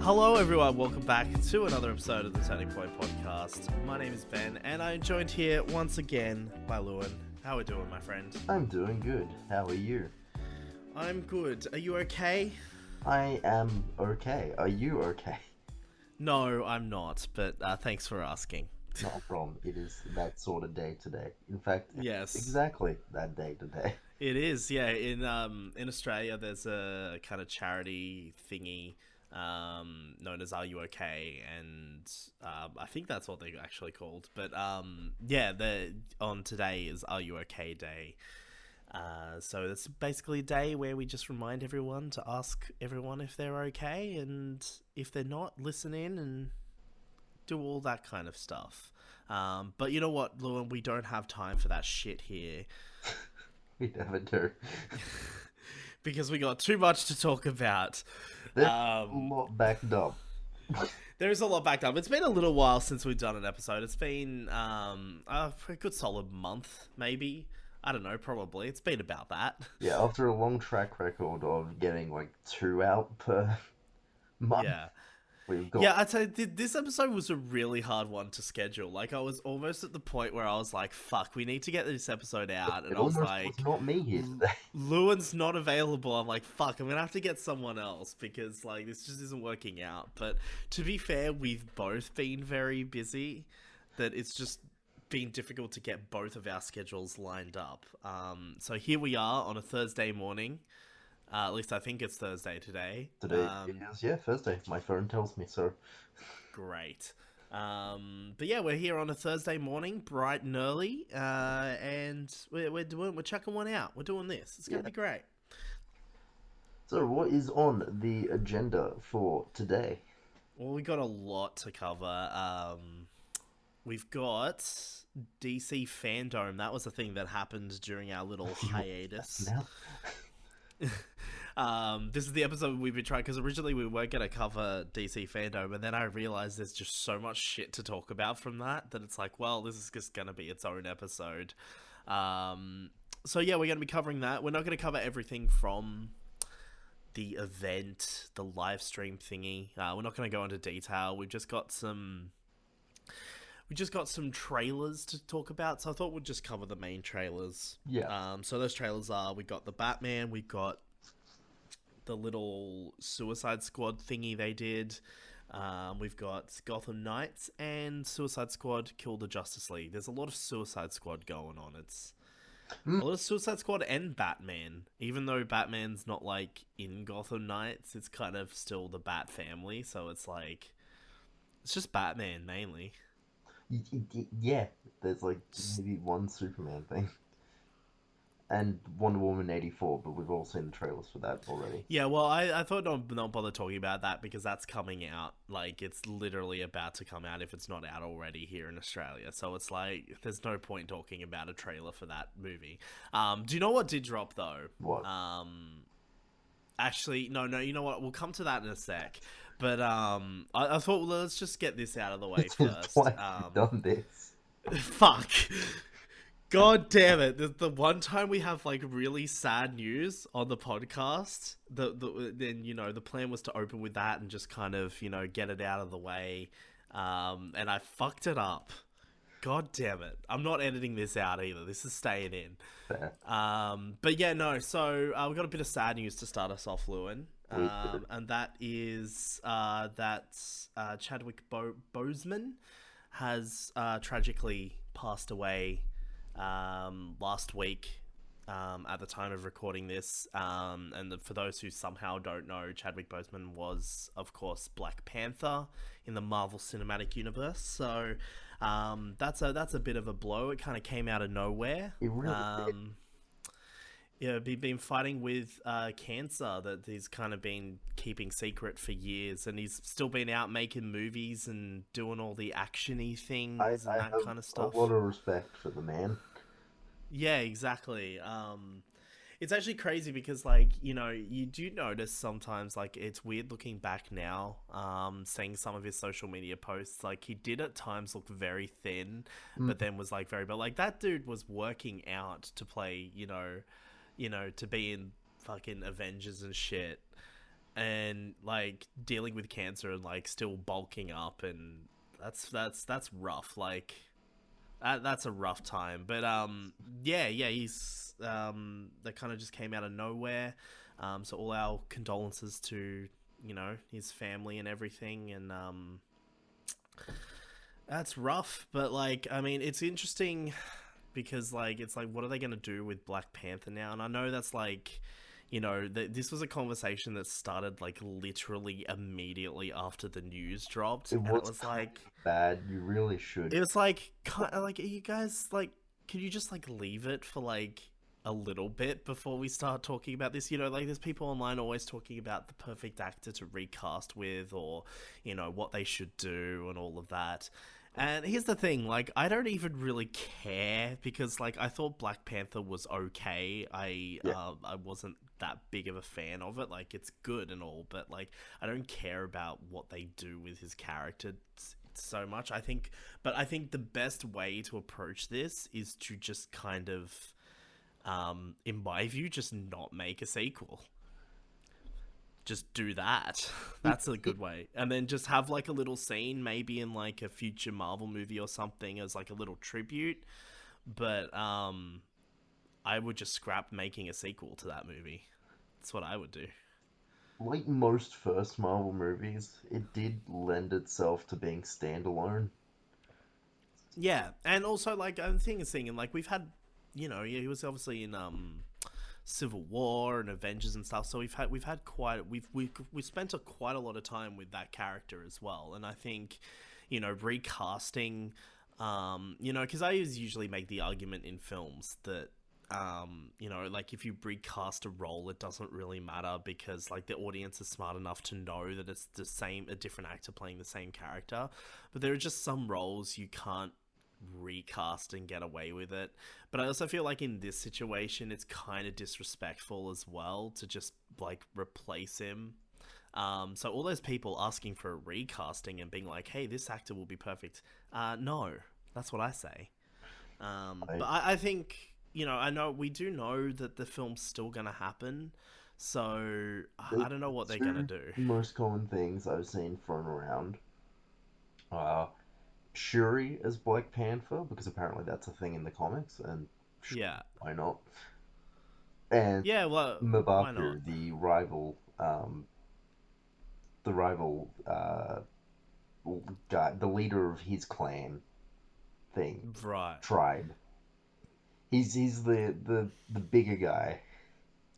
Hello everyone, welcome back to another episode of the Turning Point Podcast. My name is Ben, and I'm joined here once again by Lewin. How are we doing, my friend? I'm doing good. How are you? I'm good. Are you okay? I am okay. Are you okay? No, I'm not, but thanks for asking. Not a problem. It is that sort of day today. In fact, Yes. exactly that day today. It is, yeah. In Australia, there's a kind of charity thingy known as Are You Okay? And I think that's what they're actually called. But yeah, on today is Are You Okay Day. So it's basically a day where we just remind everyone to ask everyone if they're okay, and if they're not, listen in and do all that kind of stuff. But you know what, Lewin, we don't have time for that shit here. We never do. Because we got too much to talk about. There's a lot backed up. There is a lot backed up. It's been a little while since we've done an episode. It's been a good solid month, maybe. I don't know, probably. It's been about that. Yeah, after a long track record of getting like 2 out per month. Yeah. We've got... Yeah, I'd say this episode was a really hard one to schedule. Like, I was almost at the point where I was like, fuck, we need to get this episode out. And it I was almost like, was not me here today. Lewin's not available. I'm like, fuck, I'm going to have to get someone else because, like, this just isn't working out. But to be fair, we've both been very busy, that it's just been difficult to get both of our schedules lined up. So here we are on a Thursday morning. At least I think it's Thursday today. Today it is, yeah, Thursday. My phone tells me so. Great. But yeah, we're here on a Thursday morning, bright and early, and we're chucking one out. We're doing this. It's gonna be great. So what is on the agenda for today? Well, we got a lot to cover. We've got DC Fandome. That was the thing that happened during our little hiatus. This is the episode we've been trying, because originally we weren't going to cover DC Fandome, and then I realized there's just so much shit to talk about from that it's like, well, this is just going to be its own episode. So yeah, we're going to be covering that. We're not going to cover everything from the event, the live stream thingy. We're not going to go into detail. We've just got some trailers to talk about, so I thought we'd just cover the main trailers. Yeah. So those trailers are, we got the Batman, we got the little Suicide Squad thingy they did. We've got Gotham Knights and Suicide Squad Kill the Justice League. There's a lot of Suicide Squad going on. It's a lot of Suicide Squad and Batman. Even though Batman's not like in Gotham Knights, it's kind of still the Bat family. So it's like, it's just Batman mainly. Yeah, there's like maybe one Superman thing. And Wonder Woman 84, but we've all seen the trailers for that already. Yeah, well, I thought not bother talking about that because that's coming out. Like, it's literally about to come out if it's not out already here in Australia. So it's like, there's no point talking about a trailer for that movie. Do you know what did drop, though? What? Actually, no, you know what? We'll come to that in a sec. But I thought, well, let's just get this out of the way first. Done this. Fuck. God damn it. The one time we have, like, really sad news on the podcast, then, you know, the plan was to open with that and just kind of, you know, get it out of the way. And I fucked it up. God damn it. I'm not editing this out either. This is staying in. Fair. But yeah, no. So we've got a bit of sad news to start us off, Lewin. And that is that Chadwick Boseman has tragically passed away last week at the time of recording this. And for those who somehow don't know, Chadwick Boseman was, of course, Black Panther in the Marvel Cinematic Universe. So that's a bit of a blow. It kind of came out of nowhere. It really did. Yeah, he's been fighting with cancer that he's kind of been keeping secret for years, and he's still been out making movies and doing all the action-y things and that kind of stuff. A lot of respect for the man. Yeah, exactly. It's actually crazy because, like, you know, you do notice sometimes, like, it's weird looking back now, seeing some of his social media posts. Like, he did at times look very thin, but then was, like, but, like, that dude was working out to play, you know, to be in fucking Avengers and shit. and like dealing with cancer and like still bulking up, and that's rough. Like that's a rough time. But yeah, he's that kind of just came out of nowhere. So all our condolences to his family and everything, and that's rough. But like, I mean, it's interesting because like it's like, what are they gonna do with Black Panther now? And I know that's like, this was a conversation that started like literally immediately after the news dropped, It and it was was kind like, of bad. You really should. it was like, kind of like, are you guys like, could you just like leave it for like a little bit before we start talking about this? Like there's people online always talking about the perfect actor to recast with, or what they should do and all of that. And here's the thing, like, I don't even really care because, like, I thought Black Panther was okay. Yeah. I wasn't that big of a fan of it. Like, it's good and all, but like, I don't care about what they do with his character so much. But I think the best way to approach this is to just kind of, in my view, just not make a sequel. Just do that. That's a good way. And then just have like a little scene, maybe in like a future Marvel movie or something, as like a little tribute. But I would just scrap making a sequel to that movie. That's what I would do. Like most first Marvel movies, it did lend itself to being standalone. Yeah, and also like I'm thinking, like we've had, he was obviously in Civil War and Avengers and stuff. So we've had quite we've spent quite a lot of time with that character as well. And I think, recasting, because I usually make the argument in films that, like if you recast a role, it doesn't really matter because like the audience is smart enough to know that it's a different actor playing the same character. But there are just some roles you can't recast and get away with it. But I also feel like in this situation, it's kind of disrespectful as well to just like replace him. So all those people asking for a recasting and being like, "Hey, this actor will be perfect." No, that's what I say. But I, I think I know we do know that the film's still gonna happen. So the I don't know what they're gonna two do. most common things I've seen thrown around are Shuri as Black Panther, because apparently that's a thing in the comics, and Yeah, why not? And yeah. Well, why not? M'Baku, the rival guy, the leader of his clan thing, Right. tribe. He's the bigger guy.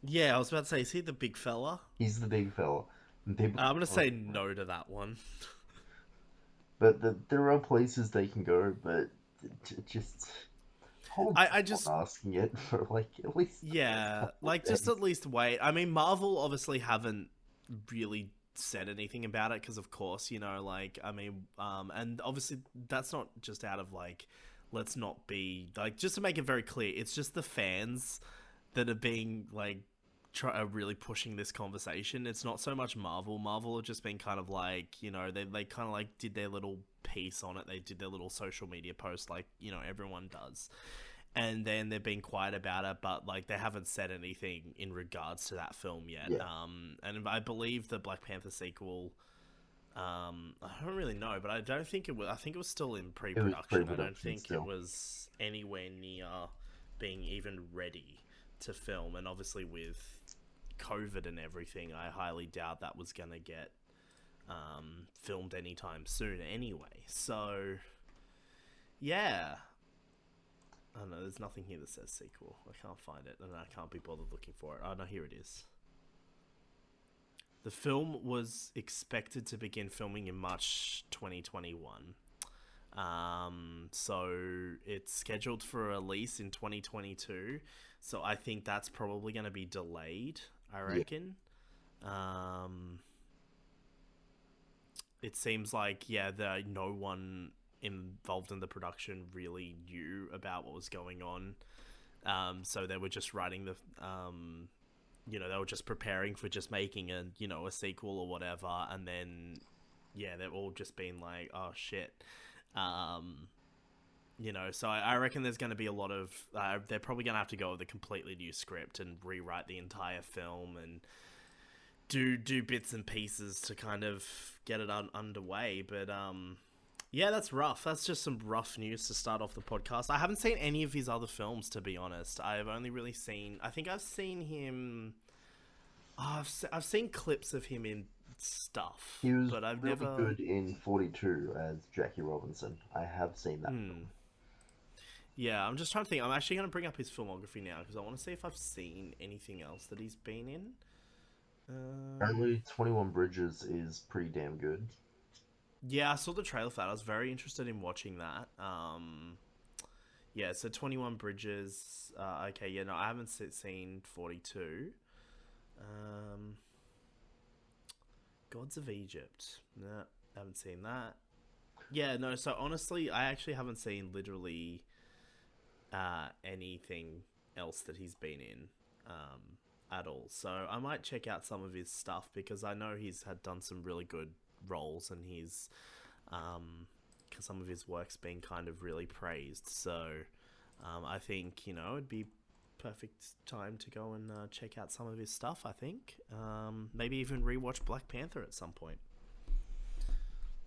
Yeah, I was about to say, is he the big fella? He's the big fella. And people I'm gonna keep say talking about it. no to that one. But there are places they can go, but just hold I on just asking it for like at least the first Yeah, couple of like just days. at least wait. I mean, Marvel obviously haven't really said anything about it because, of course, like I mean, and obviously that's not just out of like, let's not be like, just to make it very clear, it's just the fans that are being like are really pushing this conversation. It's not so much Marvel. Marvel have just been kind of like, they kind of like did their little piece on it. They did their little social media post, like everyone does, and then they've been quiet about it, but like they haven't said anything in regards to that film yet. Yeah, And I believe the Black Panther sequel. I don't really know, but I don't think it was. I think it was still in it was pre-production. I don't pre-production think it still. was anywhere near being even ready to film. And obviously with COVID and everything, I highly doubt that was gonna get filmed anytime soon. Anyway, so yeah, I don't know, there's nothing here that says sequel. I can't find it, and I can't be bothered looking for it. Oh, no, here it is. The film was expected to begin filming in March 2021. So it's scheduled for a release in 2022. So I think that's probably going to be delayed, I Yeah, reckon. Um, it seems like, yeah, no one involved in the production really knew about what was going on. So they were just writing they were just preparing for just making a sequel or whatever, and then yeah, they've all just been like, oh shit, um, So I reckon there's going to be a lot of they're probably going to have to go with a completely new script and rewrite the entire film, and do bits and pieces to kind of get it underway. But yeah, that's rough. That's just some rough news to start off the podcast. I haven't seen any of his other films, to be honest. I've only really seen. I think I've seen him. Oh, I've seen clips of him in stuff, He was but I've really never. good in 42 as Jackie Robinson. I have seen that film. Yeah, I'm just trying to think. I'm actually going to bring up his filmography now because I want to see if I've seen anything else that he's been in. Apparently, 21 Bridges is pretty damn good. Yeah, I saw the trailer for that. I was very interested in watching that. Yeah, so 21 Bridges. Okay, yeah, no, I haven't seen 42. Gods of Egypt. No, haven't seen that. Yeah, no, so honestly, I actually haven't seen literally anything else that he's been in at all. So I might check out some of his stuff because I know he's done some really good roles and he's because some of his work's been kind of really praised. So I think, it'd be perfect time to go and check out some of his stuff, I think. Maybe even rewatch Black Panther at some point.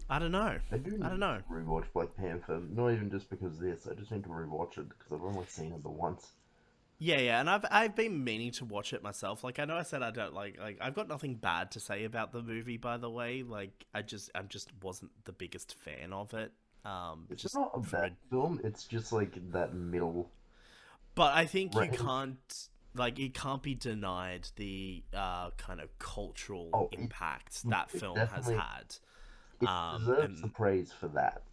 I don't know. I don't know. Rewatch Black Panther, not even just because of this. I just need to rewatch it because I've only seen it the once. Yeah, and I've been meaning to watch it myself. Like I know I said I don't like I've got nothing bad to say about the movie, by the way. Like I just wasn't the biggest fan of it. It's just not a bad film. It's just like that middle. But I think range. it can't be denied the kind of cultural impact that film has had. It deserves the praise for that.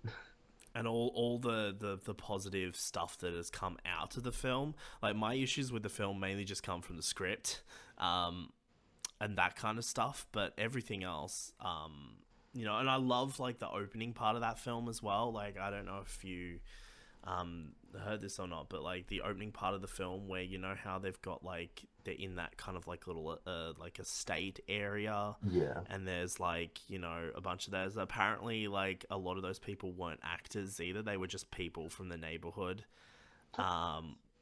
And all the positive stuff that has come out of the film. Like, my issues with the film mainly just come from the script, and that kind of stuff. But everything else, and I love, like, the opening part of that film as well. Like, I don't know if you heard this or not, but, like, the opening part of the film where, how they've got, like, they're in that kind of, like, little, like, estate area. Yeah. And there's, like, a bunch of those. Apparently, like, a lot of those people weren't actors either. They were just people from the neighborhood,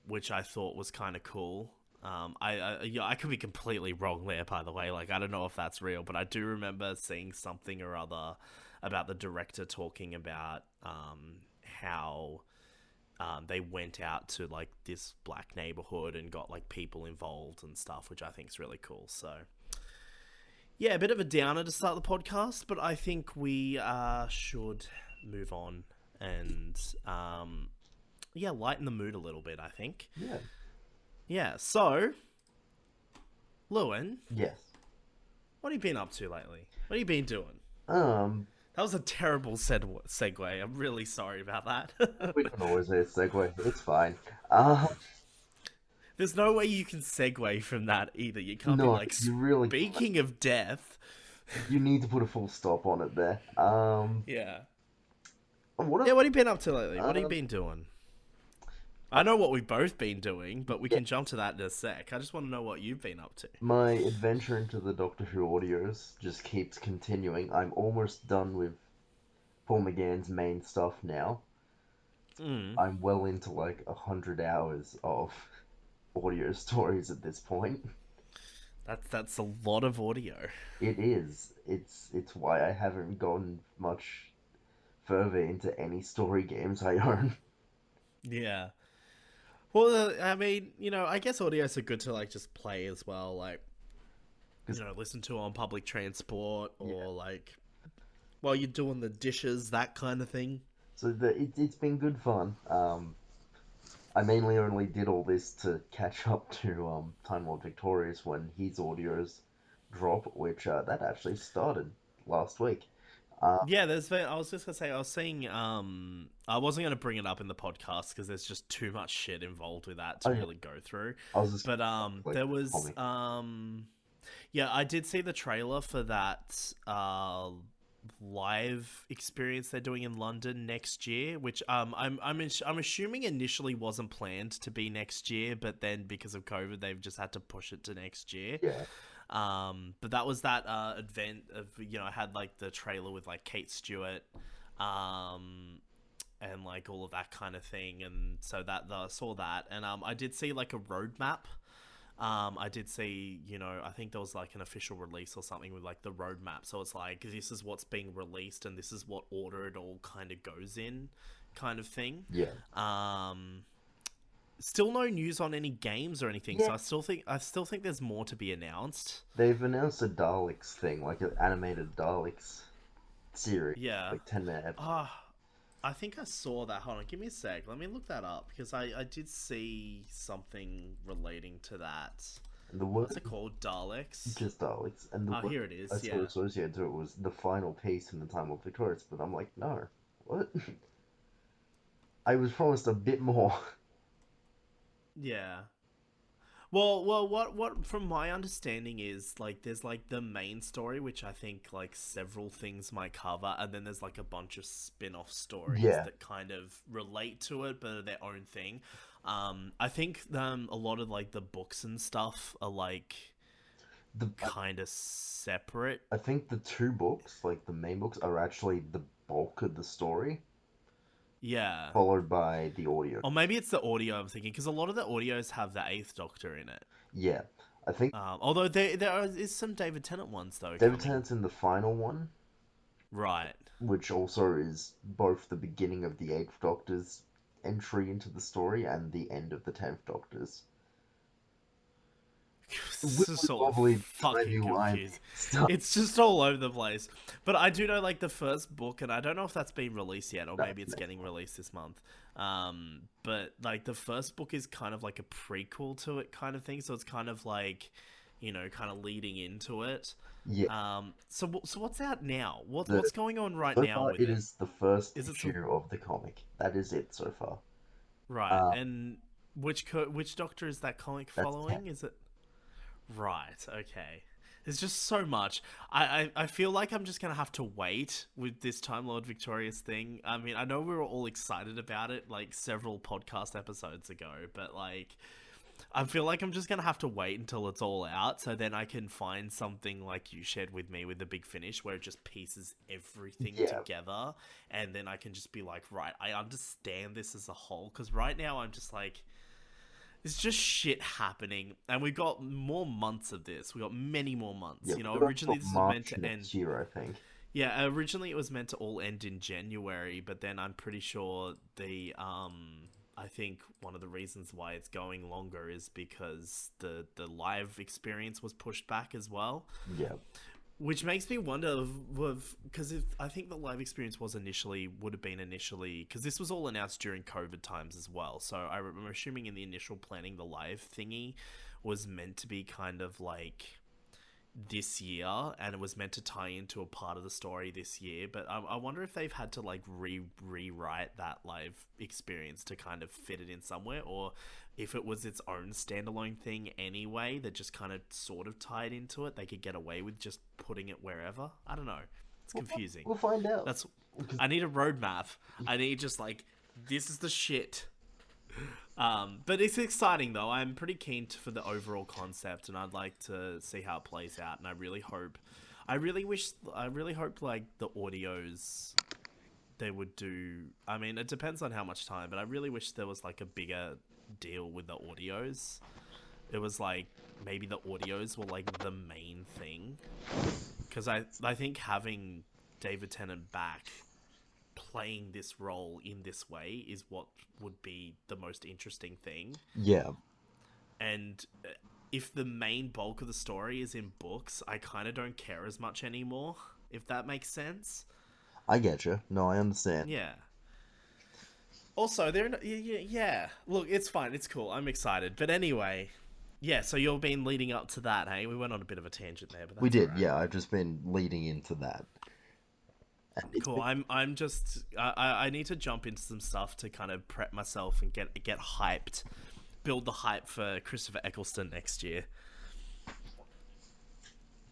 which I thought was kind of cool. I could be completely wrong there, by the way. Like, I don't know if that's real, but I do remember seeing something or other about the director talking about how they went out to, like, this black neighborhood and got, like, people involved and stuff, which I think is really cool. So, yeah, a bit of a downer to start the podcast, but I think we should move on and, lighten the mood a little bit, I think. Yeah. Yeah, so, Lewin. Yes. What have you been up to lately? What have you been doing? That was a terrible segue. I'm really sorry about that. We can always say a segue. It's fine. There's no way you can segue from that either. You can't be like, speaking of death. You need to put a full stop on it there. Yeah. What have you been up to lately? What have you been doing? I know what we've both been doing, but we can jump to that in a sec. I just want to know what you've been up to. My adventure into the Doctor Who audios just keeps continuing. I'm almost done with Paul McGann's main stuff now. I'm well into like 100 hours of audio stories at this point. That's a lot of audio. It is. It's why I haven't gone much further into any story games I own. Yeah. Well, I mean, I guess audios are good to, like, just play as well, like, listen to on public transport or, like, while you're doing the dishes, that kind of thing. So it's been good fun. I mainly only did all this to catch up to Time Lord Victorious when his audios drop, which that actually started last week. Yeah, I was just gonna say, I was seeing. I wasn't gonna bring it up in the podcast because there's just too much shit involved with that to really go through. There was. Yeah, I did see the trailer for that live experience they're doing in London next year, which I'm assuming initially wasn't planned to be next year, but then because of COVID, they've just had to push it to next year. Yeah. But that was that event of, I had, like, the trailer with, like, Kate Stewart, and, like, all of that kind of thing, and so that I saw that, and I did see, like, a roadmap I did see, I think there was like an official release or something with like the roadmap. So it's like, this is what's being released and this is what order it all kind of goes in, kind of thing. Yeah. Still no news on any games or anything. Yeah. So I still think there's more to be announced. They've announced a Daleks thing, like an animated Daleks series. Yeah. Like 10-minute episodes. I think I saw that. Hold on, give me a sec. Let me look that up because I did see something relating to that. And the What's it called? Daleks? Just Daleks. And the here it is, I saw associated to it was the final piece in the time of Victorious, but I'm like, no. What? I was promised a bit more. Yeah. Well, what from my understanding is like there's like the main story, which I think like several things might cover, and then there's like a bunch of spin-off stories that kind of relate to it, but are their own thing. I think a lot of like the books and stuff are like kind of separate. I think the two books, like the main books, are actually the bulk of the story. Yeah. Followed by the audio. Or maybe it's the audio I'm thinking, because a lot of the audios have the Eighth Doctor in it. Yeah. I think... although there is some David Tennant ones, though. David Tennant's in the final one. Right. Which also is both the beginning of the Eighth Doctor's entry into the story and the end of the 10th Doctor's. This is so fucking confusing. It's just all over the place. But I do know, like, the first book, and I don't know if that's been released yet, or maybe it's getting released this month. But, like, the first book is kind of like a prequel to it kind of thing, so it's kind of like, kind of leading into it. Yeah. So what's out now? What's going on right now with it? It is the first issue of the comic. That is it so far. Right, and which Doctor is that comic following? Is it... Right, okay. There's just so much. I feel like I'm just going to have to wait with this Time Lord Victorious thing. I mean, I know we were all excited about it, like, several podcast episodes ago, but, like, I feel like I'm just going to have to wait until it's all out, so then I can find something like you shared with me with the Big Finish, where it just pieces everything together, and then I can just be like, right, I understand this as a whole, because right now I'm just like... It's just shit happening, and we've got more months of this. We got many more months. Yeah, originally this was meant to end next year, I think. Yeah, originally it was meant to all end in January, but then I'm pretty sure I think one of the reasons why it's going longer is because the live experience was pushed back as well. Yeah. Which makes me wonder, because I think the live experience would have been initially, because this was all announced during COVID times as well. So I'm assuming in the initial planning, the live thingy was meant to be kind of like this year, and it was meant to tie into a part of the story this year. But I wonder if they've had to like rewrite that live experience to kind of fit it in somewhere, or if it was its own standalone thing anyway that just kind of sort of tied into it. They could get away with just putting it wherever. I don't know. It's confusing. We'll find out. I need a roadmap. I need just like, this is the shit. But it's exciting though. I'm pretty keen for the overall concept, and I'd like to see how it plays out. And I really hope like the audios they would do. I mean, it depends on how much time, but I really wish there was like a bigger deal with the audios. It was like maybe the audios were like the main thing, because I think having David Tennant back playing this role in this way is what would be the most interesting thing. Yeah. And if the main bulk of the story is in books, I kind of don't care as much anymore, if that makes sense. I get you. No, I understand. Yeah. Also, yeah. Look, it's fine. It's cool. I'm excited. But anyway, yeah, so you've been leading up to that, hey? We went on a bit of a tangent there, but that's we did, right. Yeah. I've just been leading into that. Cool. I'm just... I need to jump into some stuff to kind of prep myself and get hyped. Build the hype for Christopher Eccleston next year.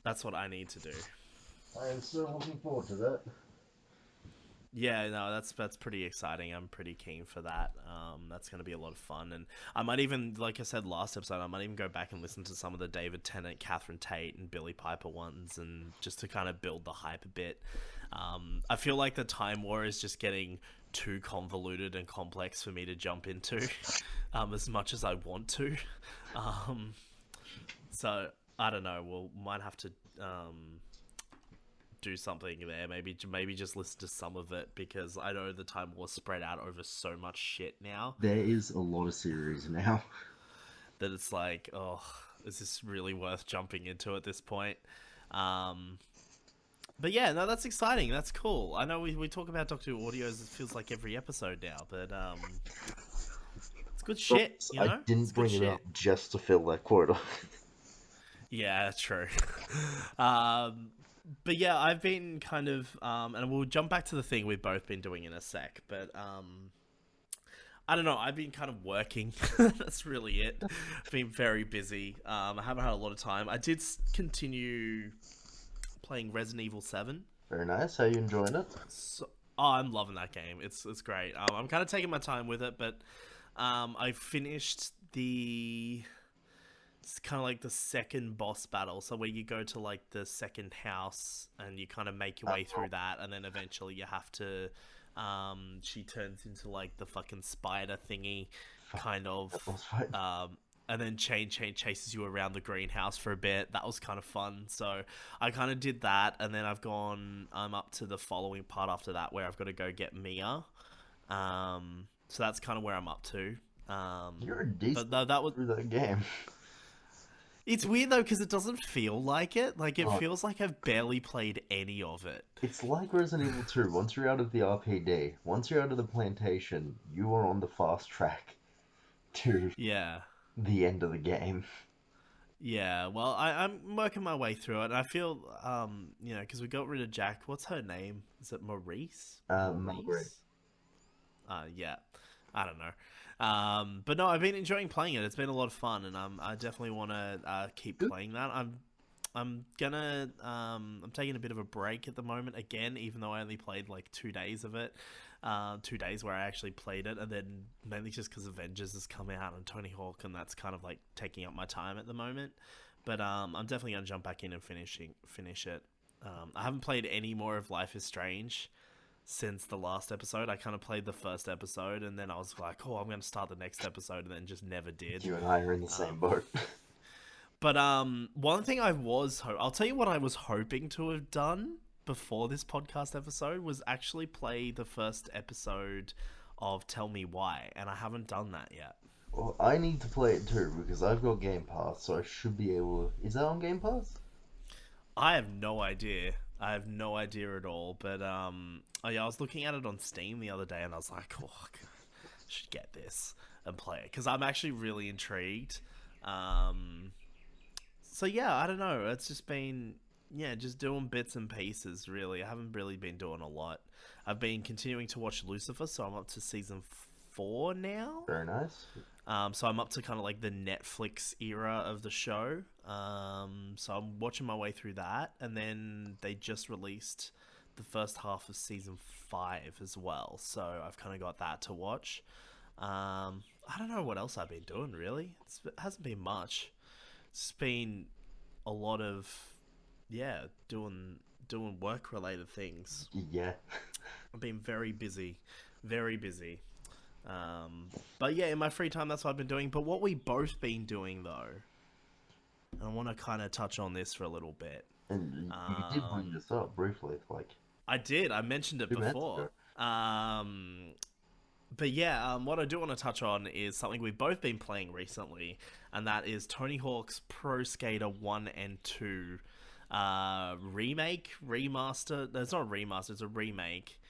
That's what I need to do. I am so looking forward to that. Yeah, no, that's pretty exciting. I'm pretty keen for that. That's going to be a lot of fun. And I might even, like I said last episode, I might even go back and listen to some of the David Tennant, Catherine Tate, and Billie Piper ones, and just to kind of build the hype a bit. I feel like the Time War is just getting too convoluted and complex for me to jump into as much as I want to. So I don't know. We'll might have to do something there. Maybe just listen to some of it because I know the Time War's spread out over so much shit now There is a lot of series now. that it's like, oh, is this really worth jumping into at this point? Um, but yeah, no, that's exciting. That's cool. I know we talk about Doctor Who audios. It feels like every episode now, but it's good shit. You I know, it's didn't good bring it shit. up just to fill that quota. Yeah, true. um, but yeah, I've been kind of, and we'll jump back to the thing we've both been doing in a sec. But I don't know. I've been kind of working. That's really it. I've been very busy. I haven't had a lot of time. I did continue playing Resident Evil 7. Very nice. How you enjoying it? So, oh, I'm loving that game. It's great. I'm kind of taking my time with it, but I finished the. It's kind of like the second boss battle, so where you go to like the second house and you kind of make your way through that, and then eventually you have to. She turns into like the fucking spider thingy, kind of. And then Chain chases you around the greenhouse for a bit. That was kind of fun. So I kind of did that, and then I'm up to the following part after that, where I've got to go get Mia. So that's kind of where I'm up to. You're a decent but that was. through that game. It's weird though because it doesn't feel like it. Like it Oh. feels like I've barely played any of it. It's like Resident Evil 2. Once you're out of the RPD, once you're out of the plantation, you are on the fast track to Yeah. the end of the game. Yeah, well, I'm working my way through it, and I feel, because we got rid of Jack. What's her name? Is it Maurice? Margaret. Yeah, I don't know. But no, I've been enjoying playing it. It's been a lot of fun, and I definitely want to keep playing that. I'm taking a bit of a break at the moment again, even though I only played like 2 days of it. 2 days where I actually played it, and then mainly just because Avengers has come out and Tony Hawk, and that's kind of like taking up my time at the moment. But I'm definitely gonna jump back in and finish it. I haven't played any more of Life is Strange since the last episode. I kind of played the first episode, and then I was like, oh, I'm gonna start the next episode, and then just never did. You and I are in the same boat. But one thing I'll tell you what I was hoping to have done before this podcast episode was actually play the first episode of Tell Me Why, and I haven't done that yet. Well, I need to play it too because I've got Game Pass, so I should be able to... Is that on Game Pass? I have no idea. I have no idea at all. But I was looking at it on Steam the other day, and I was like, oh, God, I should get this and play it because I'm actually really intrigued. So yeah, I don't know. It's just been just doing bits and pieces. Really, I haven't really been doing a lot. I've been continuing to watch Lucifer, so I'm up to season 4 now. Very nice. So I'm up to kind of like the Netflix era of the show. So I'm watching my way through that, and then they just released the first half of season 5 as well. So I've kind of got that to watch. I don't know what else I've been doing really. It hasn't been much. It's been a lot of doing work related things. Yeah. I've been very busy. But yeah, in my free time, that's what I've been doing. But what we both been doing though, and I want to kind of touch on this for a little bit. And you did bring this up briefly, like... I did. I mentioned it before. But yeah, what I do want to touch on is something we've both been playing recently, and that is Tony Hawk's Pro Skater 1 and 2 remaster. It's not a remaster, it's a remake.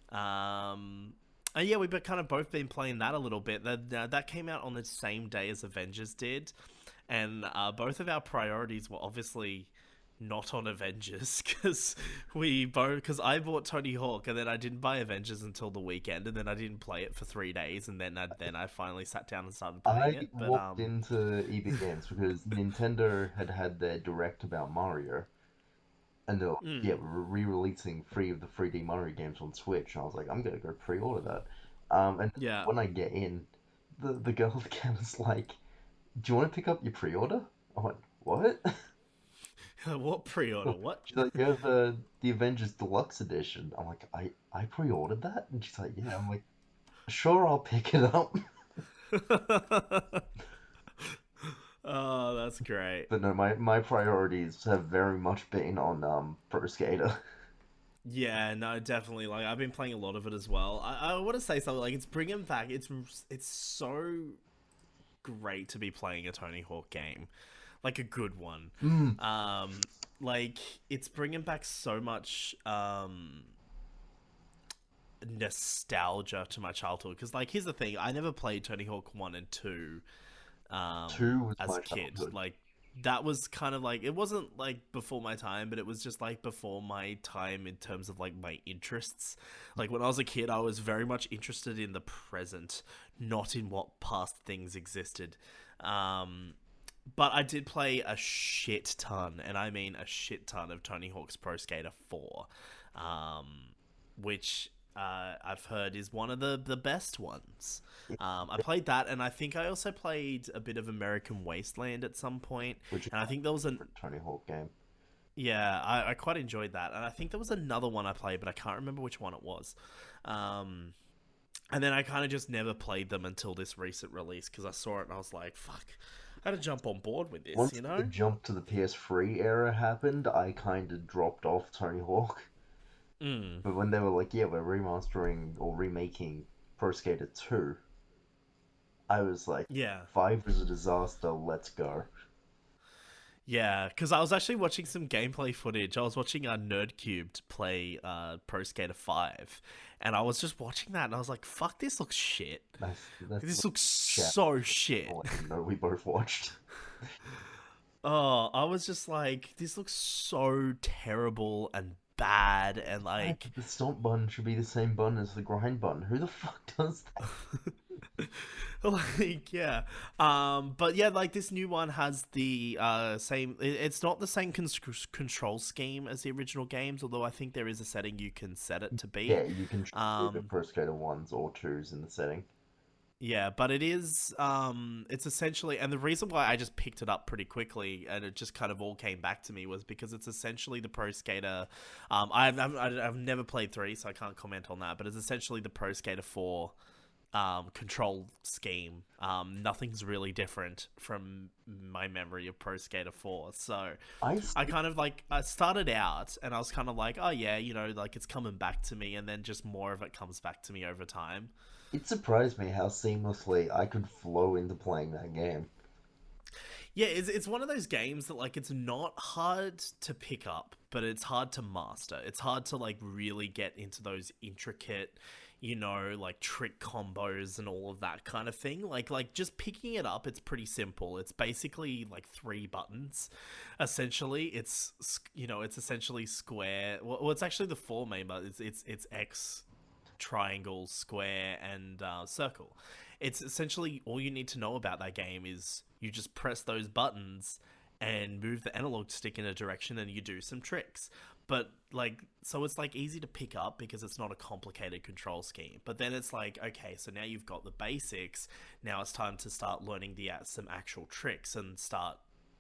And yeah, we've kind of both been playing that a little bit. That came out on the same day as Avengers did, and both of our priorities were obviously not on Avengers because I bought Tony Hawk and then I didn't buy Avengers until the weekend, and then I didn't play it for 3 days, and then I finally sat down and started playing it. I walked into EB Games because Nintendo had their direct about Mario, and they're we're re-releasing 3 of the 3D Mario games on Switch. And I was like, I'm gonna go pre-order that. And when I get in, the girl at the counter's like, "Do you want to pick up your pre-order?" I went, "What?" What pre-order? What? She's like, "You have the Avengers Deluxe Edition." I'm like, I pre-ordered that? And she's like, "Yeah." I'm like, "Sure, I'll pick it up." Oh, that's great. But no, my priorities have very much been on Pro Skater. Yeah, no, definitely. Like I've been playing a lot of it as well. I want to say something like it's bringing back. It's so great to be playing a Tony Hawk game, like a good one. Mm. Um, like it's bringing back so much nostalgia to my childhood. Because like here's the thing, I never played Tony Hawk 1 and 2 Two was as my a kid. childhood. Like that was kind of like it wasn't like before my time, but it was just like before my time in terms of like my interests. Like when I was a kid, I was very much interested in the present, not in what past things existed. Um, but I did play a shit ton, and I mean a shit ton of Tony Hawk's Pro Skater 4, um, which I've heard is one of the best ones. I played that, and I think I also played a bit of American Wasteland at some point, Which is and I my think there was an favorite Tony Hawk game. yeah, I quite enjoyed that, and I think there was another one I played, but I can't remember which one it was. Um, and then I kind of just never played them until this recent release because I saw it and I was like, "Fuck, I had to jump on board with this," Once you the know? jump to the PS3 era happened, I kind of dropped off Tony Hawk. Mm, But when they were like, yeah, we're remastering or remaking Pro Skater 2, I was like, yeah. 5 is a disaster, let's go. Yeah, because I was actually watching some gameplay footage. I was watching Nerdcubed play Pro Skater 5, and I was just watching that, and I was like, fuck, this looks shit. That's This what looks chat so shit. no, we both watched. Oh, I was just like, this looks so terrible and bad, and Yeah, like, but the stomp button should be the same button as the grind button. Who the fuck does that? like yeah, but yeah, like this new one has the same. It's not the same control scheme as the original games, although I think there is a setting you can set it to Yeah, be. you can choose either Um, Pro Skater 1s or 2s in the setting. Yeah, but it is it's essentially, and the reason why I just picked it up pretty quickly and it just kind of all came back to me was because it's essentially the Pro Skater. I've never played 3, so I can't comment on that, but it's essentially the Pro Skater 4 control scheme. Nothing's really different from my memory of Pro Skater 4. So I I kind of like I started out and I was kind of like, oh yeah, you know, like it's coming back to me, and then just more of it comes back to me over time. It surprised me how seamlessly I could flow into playing that game. Yeah, it's one of those games that like it's not hard to pick up, but it's hard to master. It's hard to like really get into those intricate, you know, like trick combos and all of that kind of thing. Like just picking it up, it's pretty simple. It's basically like 3 buttons. Essentially, it's essentially square. Well, it's actually the 4 main buttons. It's X, triangle, square, and circle. It's essentially all you need to know about that game is you just press those buttons and move the analog stick in a direction and you do some tricks. But like, so it's like easy to pick up because it's not a complicated control scheme. But then it's like, okay, so now you've got the basics. Now it's time to start learning some actual tricks and start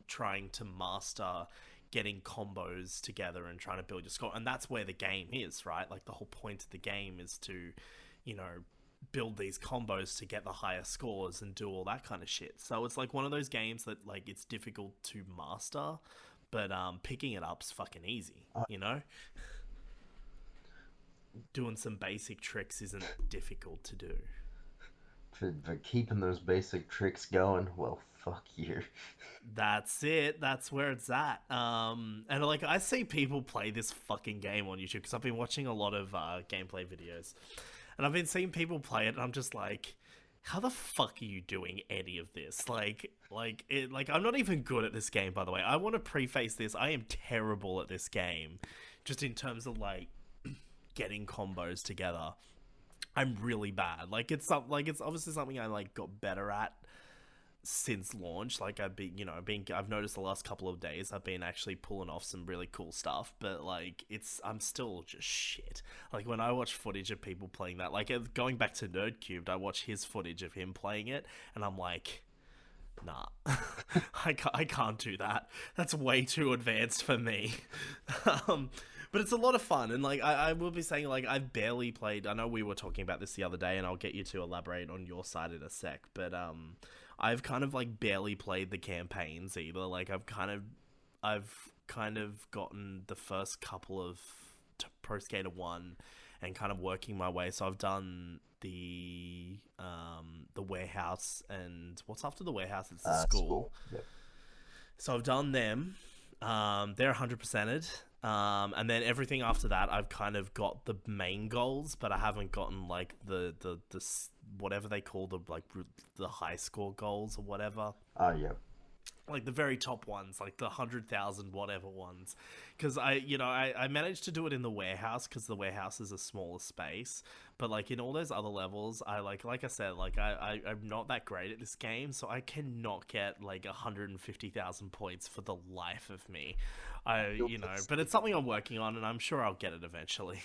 trying to master getting combos together and trying to build your score. And that's where the game is, right? Like the whole point of the game is to, you know, build these combos to get the higher scores and do all that kind of shit. So it's like one of those games that like it's difficult to master, but picking it up's fucking easy, Uh, you know? Doing some basic tricks isn't difficult to do. for keeping those basic tricks going, well, fuck you. That's it. That's where it's at. And like I see people play this fucking game on YouTube because I've been watching a lot of gameplay videos, and I've been seeing people play it, and I'm just like, how the fuck are you doing any of this? Like I'm not even good at this game, by the way. I want to preface this. I am terrible at this game, just in terms of like getting combos together. I'm really bad. It's obviously something I like got better at since launch. Like I've noticed the last couple of days I've been actually pulling off some really cool stuff, but like I'm still just shit. Like when I watch footage of people playing that, like going back to Nerdcubed, I watch his footage of him playing it and I'm like, nah, I can't do that. That's way too advanced for me. um, but it's a lot of fun, and like I will be saying, like I've barely played. I know we were talking about this the other day, and I'll get you to elaborate on your side in a sec. But I've kind of like barely played the campaigns either. Like I've kind of gotten the first couple of Pro Skater 1 and kind of working my way. So I've done the warehouse, and what's after the warehouse? It's the school. Yep. So I've done them. They're 100%ed. And then everything after that, I've kind of got the main goals, but I haven't gotten like the whatever they call the high score goals or whatever. Yeah. Like the very top ones, like the 100,000 whatever ones, because I managed to do it in the warehouse because the warehouse is a smaller space. But like in all those other levels, I like I said, like I'm not that great at this game, so I cannot get like 150,000 points for the life of me. But it's something I'm working on, and I'm sure I'll get it eventually.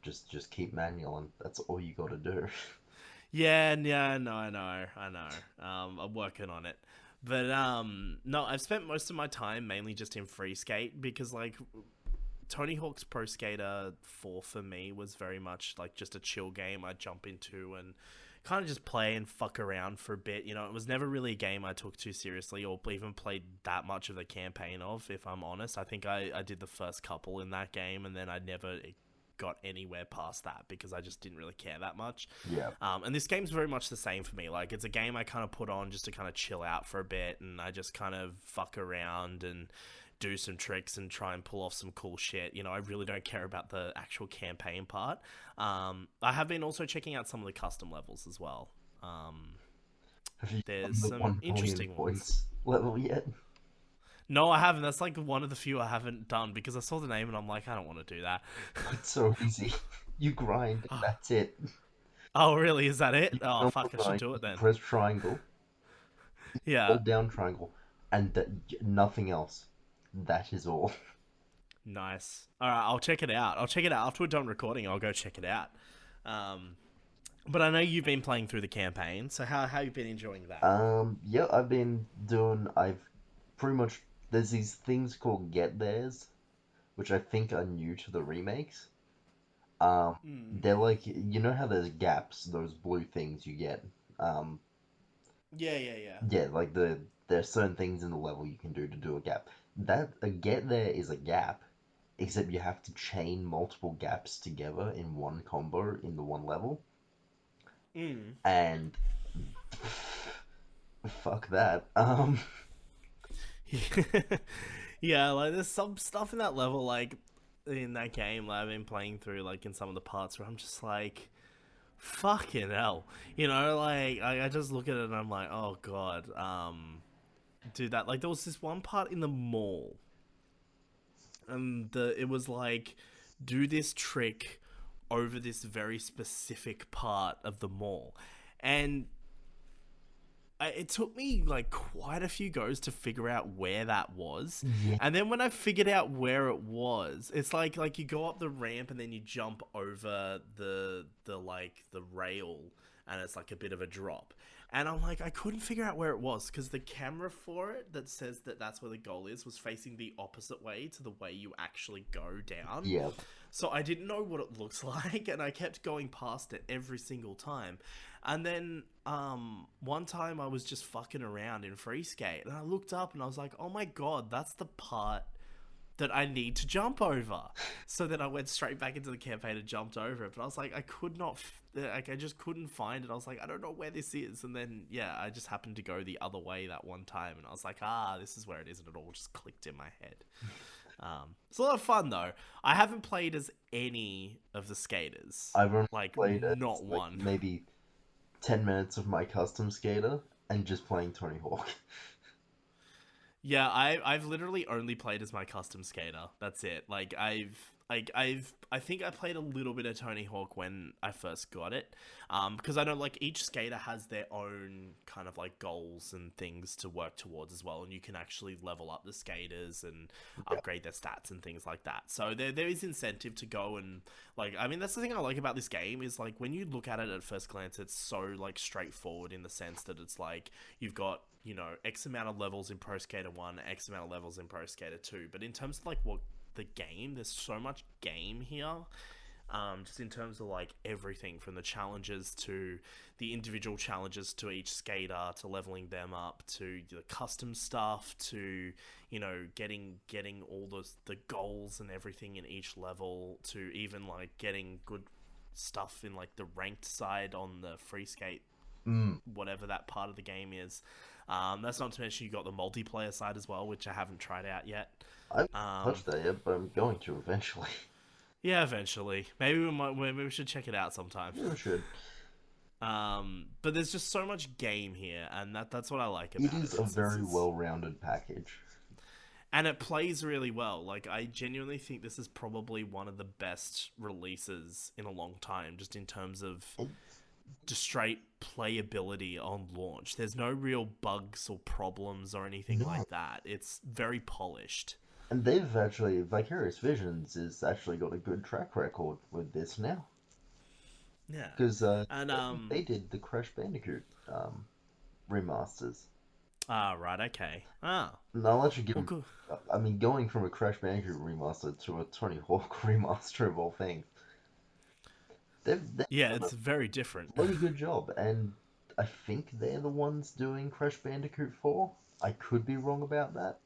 Just keep manualing. That's all you got to do. Yeah, no, I know. I'm working on it. But, no, I've spent most of my time mainly just in Free Skate because, like, Tony Hawk's Pro Skater 4 for me was very much, like, just a chill game I'd jump into and kind of just play and fuck around for a bit. You know, it was never really a game I took too seriously or even played that much of the campaign of, if I'm honest. I think I did the first couple in that game, and then I never got anywhere past that because I just didn't really care that much. Yeah. And this game's very much the same for me. Like, it's a game I kind of put on just to kind of chill out for a bit, and I just kind of fuck around and do some tricks and try and pull off some cool shit. You know, I really don't care about the actual campaign part. I have been also checking out some of the custom levels as well. Have you There's done the some interesting points level yet? No, I haven't. That's like one of the few I haven't done because I saw the name and I'm like, I don't want to do that. It's so easy. You grind, and that's it. Oh, really? Is that it? You Oh, fuck, I should grind, do it then. Press triangle, Yeah. hold down triangle, and nothing else. That is all. Nice. All right, I'll check it out. After we're done recording. I'll go check it out. But I know you've been playing through the campaign, so how have you been enjoying that? Yeah, I've pretty much, there's these things called get theirs, which I think are new to the remakes. They're like, you know how there's gaps, those blue things you get. Yeah. Yeah, like there's certain things in the level you can do to do a gap. That a get there is a gap, except you have to chain multiple gaps together in one combo in the one level. And fuck that. Yeah, like there's some stuff in that level, like in that game that I've been playing through, like in some of the parts where I'm just like, fucking hell, you know, like I just look at it and I'm like, oh god, do that. Like there was this one part in the mall, and it was like, do this trick over this very specific part of the mall, and it took me like quite a few goes to figure out where that was. Yeah. And then when I figured out where it was, it's like you go up the ramp and then you jump over the rail, and it's like a bit of a drop. And I'm like, I couldn't figure out where it was because the camera for it that says that that's where the goal is was facing the opposite way to the way you actually go down. Yeah. So I didn't know what it looks like, and I kept going past it every single time. And then one time I was just fucking around in Free Skate, and I looked up and I was like, oh my god, that's the part that I need to jump over. So then I went straight back into the campaign and jumped over it. But I was like, I could not, I just couldn't find it. I was like, I don't know where this is. And then, yeah, I just happened to go the other way that one time. And I was like, this is where it is. And it all just clicked in my head. It's a lot of fun, though. I haven't played as any of the skaters. I've only like, played not one. Like maybe 10 minutes of my custom skater and just playing Tony Hawk. Yeah, I've literally only played as my custom skater. That's it. I think I played a little bit of Tony Hawk when I first got it, because I know like each skater has their own kind of like goals and things to work towards as well, and you can actually level up the skaters and upgrade their stats and things like that. So there is incentive to go and like, I mean, that's the thing I like about this game is like when you look at it at first glance, it's so like straightforward in the sense that it's like you've got, you know, X amount of levels in Pro Skater 1, X amount of levels in Pro Skater 2, but in terms of like what the game, there's so much game here, just in terms of like everything from the challenges to the individual challenges to each skater to leveling them up to the custom stuff to getting all the goals and everything in each level to even like getting good stuff in like the ranked side on the free skate, whatever that part of the game is. That's not to mention you got the multiplayer side as well, which I haven't tried out yet. I haven't touched that yet, but I'm going to eventually. Yeah, eventually. Maybe we should check it out sometime. Yeah, we should. But there's just so much game here, and that's what I like about it. It is a very well-rounded package. And it plays really well. Like, I genuinely think this is probably one of the best releases in a long time, just in terms of just straight playability on launch. There's no real bugs or problems or anything like that. It's very polished. And they've actually, Vicarious Visions has actually got a good track record with this now. Yeah. Because they did the Crash Bandicoot remasters. Ah, right, okay. Ah. And I'll actually give cool. I mean, going from a Crash Bandicoot remaster to a Tony Hawk remaster of all things. They've it's very different. Really good job, and I think they're the ones doing Crash Bandicoot 4. I could be wrong about that.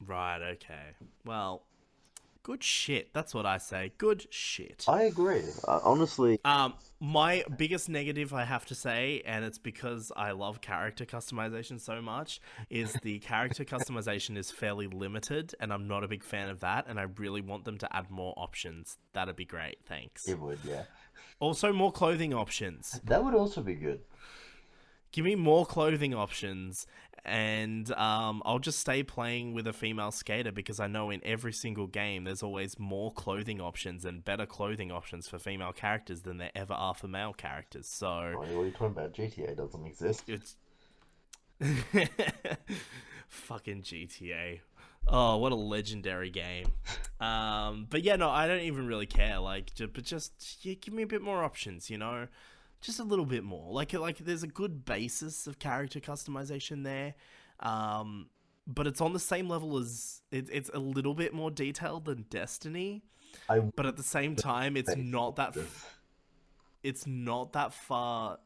Right, okay. Well, good shit. That's what I say. Good shit. I agree. Honestly. My biggest negative, I have to say, and it's because I love character customization so much, is the character customization is fairly limited, and I'm not a big fan of that, and I really want them to add more options. That'd be great. Thanks. It would, yeah. Also, more clothing options. That would also be good. Give me more clothing options, and I'll just stay playing with a female skater because I know in every single game there's always more clothing options and better clothing options for female characters than there ever are for male characters. So, what are you talking about? GTA doesn't exist. It's fucking GTA. Oh, what a legendary game. But yeah, no, I don't even really care. Like, but just give me a bit more options, just a little bit more. Like there's a good basis of character customization there, but it's on the same level as it's a little bit more detailed than Destiny. But at the same time, it's not that far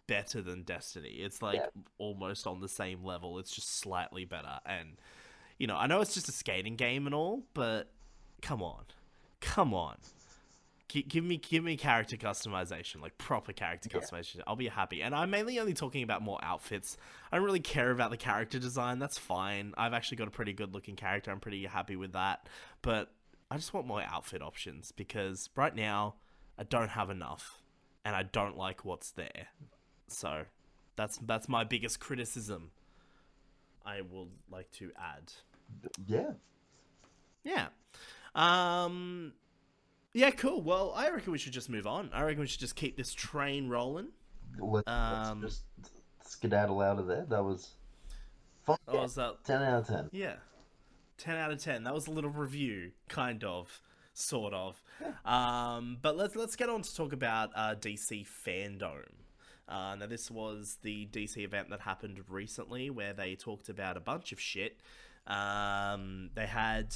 better than Destiny. It's like almost on the same level. It's just slightly better. And I know it's just a skating game and all, but come on. Give me character customization, like proper character customization. I'll be happy. And I'm mainly only talking about more outfits. I don't really care about the character design. That's fine. I've actually got a pretty good looking character. I'm pretty happy with that. But I just want more outfit options because right now I don't have enough and I don't like what's there. So that's my biggest criticism I will like to add. Yeah. Yeah. Yeah, cool. Well, I reckon we should just move on. I reckon we should just keep this train rolling. Let's just skedaddle out of there. That was fun. Oh, was that 10 out of 10? Yeah, 10 out of 10. That was a little review, kind of, sort of. But let's get on to talk about DC Fandome. Now, this was the DC event that happened recently, where they talked about a bunch of shit. They had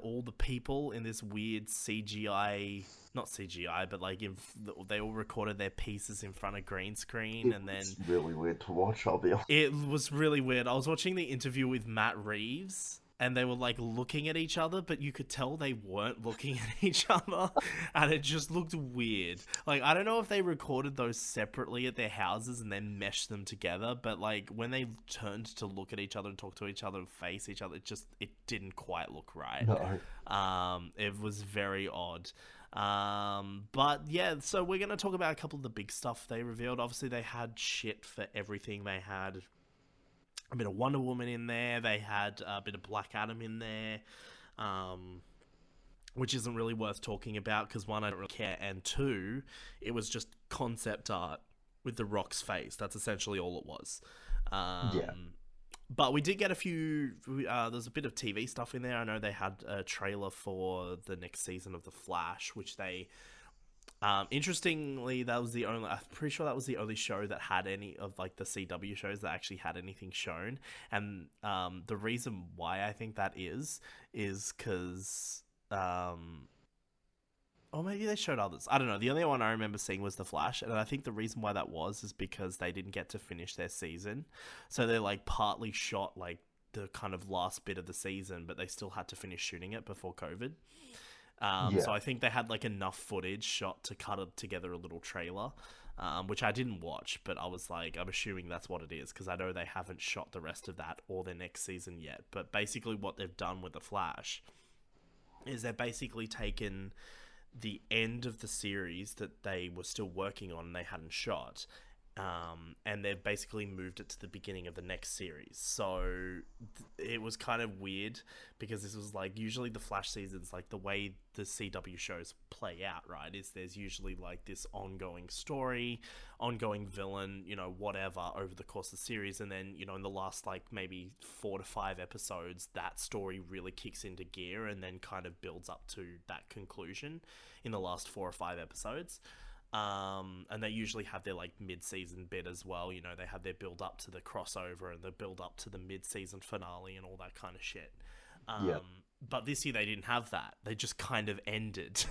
all the people in this weird CGI, not CGI, but like they all recorded their pieces in front of green screen, and then it's really weird to watch. I'll be honest. It was really weird. I was watching the interview with Matt Reeves, and they were like looking at each other, but you could tell they weren't looking at each other, and it just looked weird. Like, I don't know if they recorded those separately at their houses and then meshed them together, but like when they turned to look at each other and talk to each other and face each other, it didn't quite look right. No. It was very odd. But yeah, so we're gonna talk about a couple of the big stuff they revealed. Obviously, they had shit for everything. They had a bit of Wonder Woman in there. They had a bit of Black Adam in there, which isn't really worth talking about because one, I don't really care, and two, it was just concept art with The Rock's face. That's essentially all it was. But we did get a few. There's a bit of TV stuff in there. I know they had a trailer for the next season of The Flash, which they. Interestingly, that was the only. I'm pretty sure that was the only show that had any of like the CW shows that actually had anything shown. And the reason why I think that is because or maybe they showed others. I don't know. The only one I remember seeing was The Flash, and I think the reason why that was is because they didn't get to finish their season, so they like partly shot like the kind of last bit of the season, but they still had to finish shooting it before COVID. So Yeah, I think they had like enough footage shot to cut it together a little trailer, which I didn't watch, but I was like, I'm assuming that's what it is because I know they haven't shot the rest of that or their next season yet. But basically, what they've done with The Flash is they've basically taken the end of the series that they were still working on and they hadn't shot, and they've basically moved it to the beginning of the next series. So it was kind of weird because this was like usually the Flash seasons, like the way the CW shows play out, right? Is there's usually like this ongoing story, ongoing villain, whatever over the course of the series, and then in the last like maybe 4 to 5 episodes, that story really kicks into gear and then kind of builds up to that conclusion in the last 4 or 5 episodes. And they usually have their like mid-season bit as well. They have their build up to the crossover and the build up to the mid-season finale and all that kind of shit. yeah, But this year they didn't have that. They just kind of ended.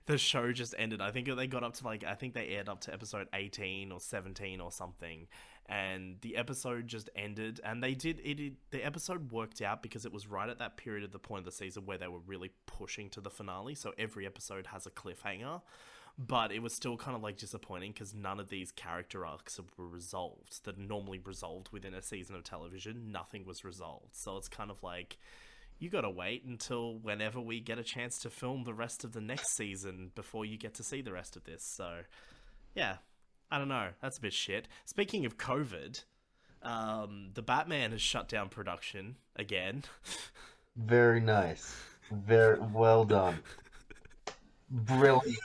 The show just ended. I think they got up to I think they aired up to episode 18 or 17 or something. And the episode just ended. And the episode worked out because it was right at that period of the point of the season where they were really pushing to the finale. So every episode has a cliffhanger. But it was still kind of like disappointing because none of these character arcs were resolved that are normally resolved within a season of television. Nothing was resolved. So it's kind of like, you gotta wait until whenever we get a chance to film the rest of the next season before you get to see the rest of this. So, yeah, I don't know. That's a bit shit. Speaking of COVID, the Batman has shut down production again. very nice, very well done, brilliant.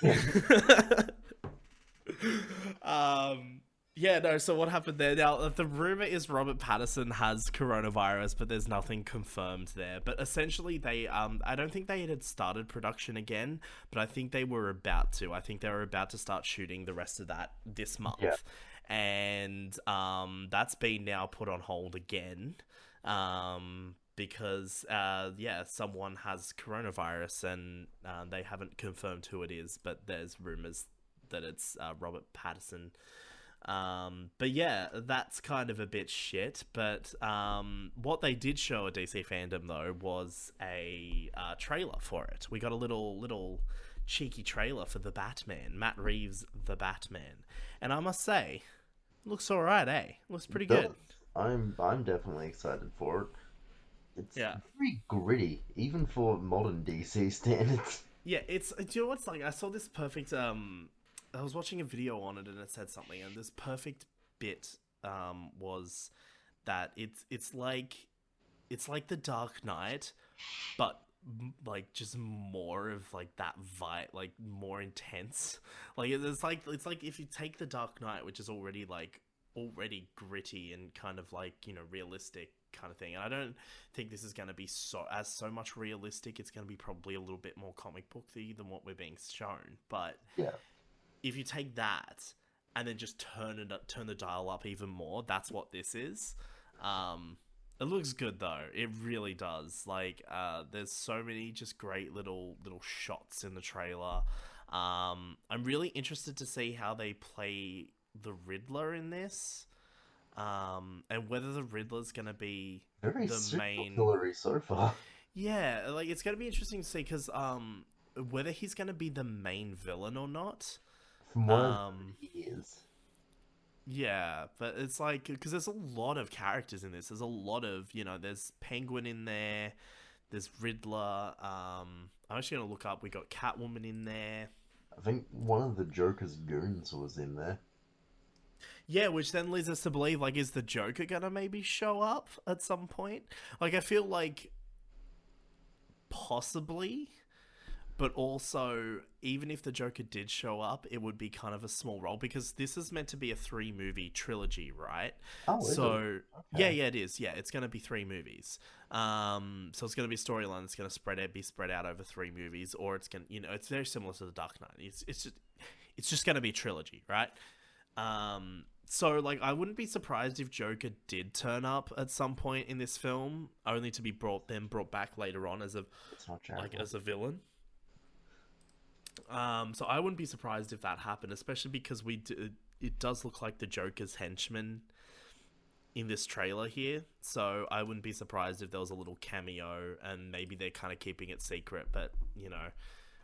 um, yeah, no, so what happened there? Now, the rumor is Robert Pattinson has coronavirus, but there's nothing confirmed there. But essentially, I don't think they had started production again, but I think they were about to. I think they were about to start shooting the rest of that this month. Yeah, And, that's been now put on hold again. Because someone has coronavirus and they haven't confirmed who it is, but there's rumors that it's Robert Pattinson. But yeah, that's kind of a bit shit. But what they did show at DC Fandom though was a trailer for it. We got a little cheeky trailer for the Batman, Matt Reeves' The Batman, and I must say, looks alright, eh? Looks pretty it good. does. I'm definitely excited for it. It's Yeah. very gritty, even for modern DC standards. Yeah, it's, do you know what's like? I saw this perfect. I was watching a video on it and it said something, and this perfect bit was that it's like the Dark Knight, but like just more of like that vibe, like more intense. Like it's like if you take the Dark Knight, which is already gritty and kind of like realistic kind of thing, and I don't think this is going to be so much realistic. It's going to be probably a little bit more comic booky than what we're being shown. But Yeah, if you take that and then just turn the dial up even more, that's what this is. It looks good though. It really does. Like, there's so many just great little shots in the trailer. I'm really interested to see how they play the Riddler in this, and whether the Riddler's gonna be very the super main. Hillary so far. Yeah, like it's gonna be interesting to see because whether he's gonna be the main villain or not. From what I've heard, Um, he is. yeah, but it's like because there's a lot of characters in this. There's a lot of there's Penguin in there. There's Riddler. I'm actually gonna look up. We got Catwoman in there. I think one of the Joker's goons was in there. Yeah, which then leads us to believe like, is the Joker gonna maybe show up at some point? Like, I feel like possibly. But also, even if the Joker did show up, it would be kind of a small role because this is meant to be a 3-movie trilogy, right? Oh, is it? So Okay. yeah, it is. Yeah, it's going to be 3 movies. So it's going to be a storyline that's going to be spread out over 3 movies, or it's going, it's very similar to the Dark Knight. It's just going to be a trilogy, right? So like, I wouldn't be surprised if Joker did turn up at some point in this film, only to be brought back later on as It's not Jared. as a villain. So I wouldn't be surprised if that happened, especially because it does look like the Joker's henchman in this trailer here. So I wouldn't be surprised if there was a little cameo, and maybe they're kind of keeping it secret. But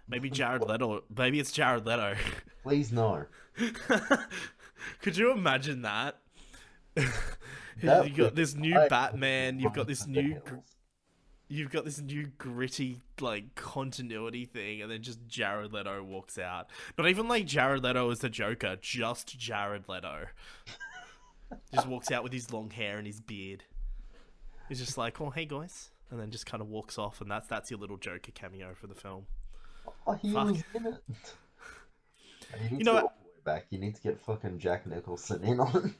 maybe Jared Leto. Maybe it's Jared Leto. Please no. Could you imagine that? That You've got this new I Batman. You've got run this for the new. hills. You've got this new gritty like continuity thing, and then just Jared Leto walks out. Not even like Jared Leto as the Joker, just Jared Leto. Just walks out with his long hair and his beard. He's just like, "Oh, hey guys," and then just kind of walks off, and that's your little Joker cameo for the film. Oh, he Fuck. was in it. You need You to know go what? all the way back. You need to get fucking Jack Nicholson in on it.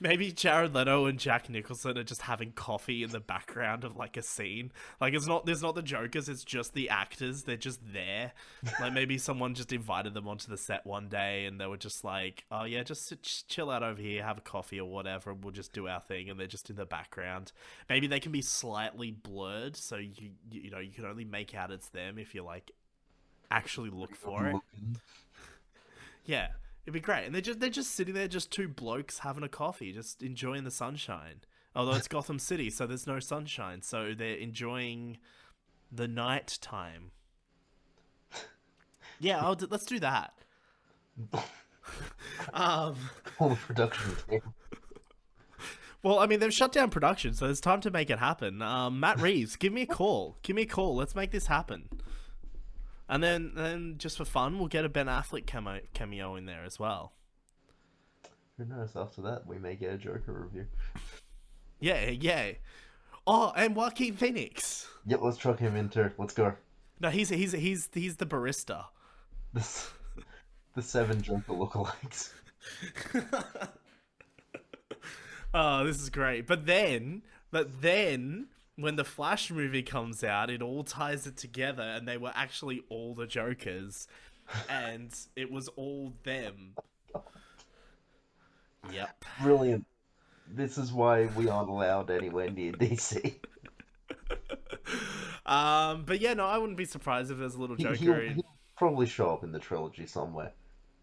Maybe Jared Leto and Jack Nicholson are just having coffee in the background of like a scene. Like there's not the Jokers, it's just the actors. They're just there. Like maybe someone just invited them onto the set one day and they were just like, "Oh yeah, just chill out over here, have a coffee or whatever, and we'll just do our thing." And they're just in the background. Maybe they can be slightly blurred, so you know you can only make out it's them if you like actually look for it. Yeah. It'd be great. And they're just sitting there, just two blokes having a coffee, just enjoying the sunshine. Although it's Gotham City, so there's no sunshine. So they're enjoying the night time. Yeah, let's do that. All the production team. Well, I mean, they've shut down production, so it's time to make it happen. Matt Reeves, give me a call. Give me a call. Let's make this happen. And then just for fun, we'll get a Ben Affleck cameo in there as well. Who knows? After that, we may get a Joker review. Yeah. Oh, and Joaquin Phoenix. Yep, let's chuck him into. Let's go. No, he's the barista. The 7 Joker lookalikes. Oh, this is great. But then, when the Flash movie comes out, it all ties it together, and they were actually all the Jokers, and it was all them. Yep. Brilliant. This is why we aren't allowed anywhere near DC. But yeah, no, I wouldn't be surprised if there's a little Joker. He'll probably show up in the trilogy somewhere.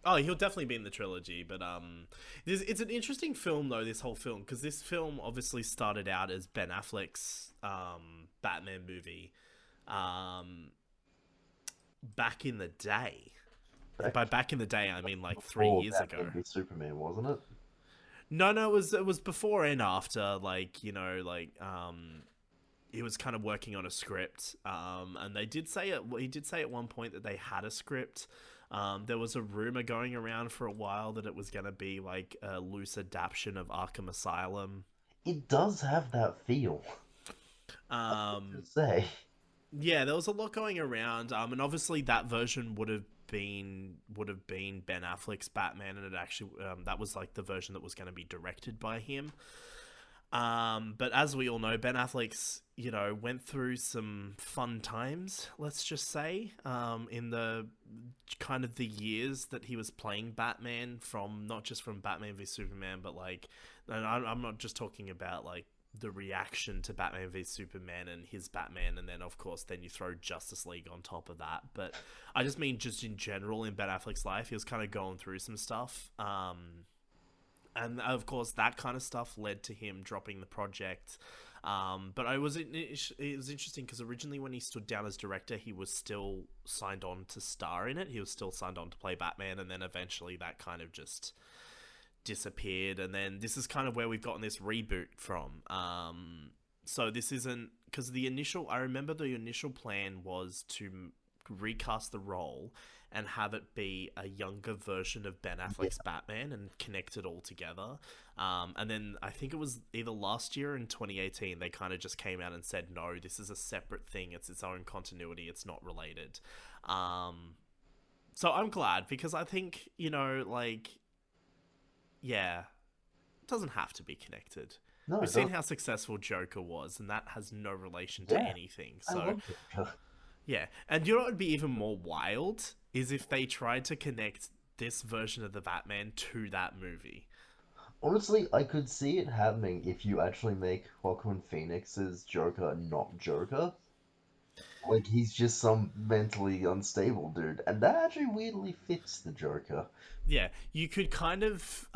Oh, he'll definitely be in the trilogy, but it's an interesting film though. This whole film, because this film obviously started out as Ben Affleck's Batman movie, back in the day. By back in the day, I mean like 3 years ago. Batman v Superman, wasn't it? No, it was before and after. Like he was kind of working on a script, and he did say at one point that they had a script. There was a rumor going around for a while that it was going to be like a loose adaptation of Arkham Asylum. It does have that feel. Say. Yeah, there was a lot going around, and obviously that version would have been Ben Affleck's Batman, and it actually that was like the version that was going to be directed by him. But as we all know, Ben Affleck's, went through some fun times, let's just say, in the kind of the years that he was playing Batman, from not just from Batman v Superman, but like, and I'm not just talking about like the reaction to Batman v Superman and his Batman, and then of course then you throw Justice League on top of that. But I just mean just in general in Ben Affleck's life, he was kind of going through some stuff. And of course, that kind of stuff led to him dropping the project. But it was interesting because originally when he stood down as director, he was still signed on to star in it. He was still signed on to play Batman, and then eventually that kind of just disappeared. And then this is kind of where we've gotten this reboot from. So this isn't, because I remember the initial plan was to recast the role and have it be a younger version of Ben Affleck's Batman and connect it all together. And then I think it was either last year or in 2018, they kind of just came out and said, no, this is a separate thing. It's its own continuity. It's not related. So I'm glad, because I think, it doesn't have to be connected. No, We've seen how successful Joker was, and that has no relation to anything. So, yeah. And you know what would be even more wild is if they tried to connect this version of the Batman to that movie. Honestly, I could see it happening if you actually make Joaquin Phoenix's Joker not Joker. Like he's just some mentally unstable dude, and that actually weirdly fits the Joker. Yeah, you could kind of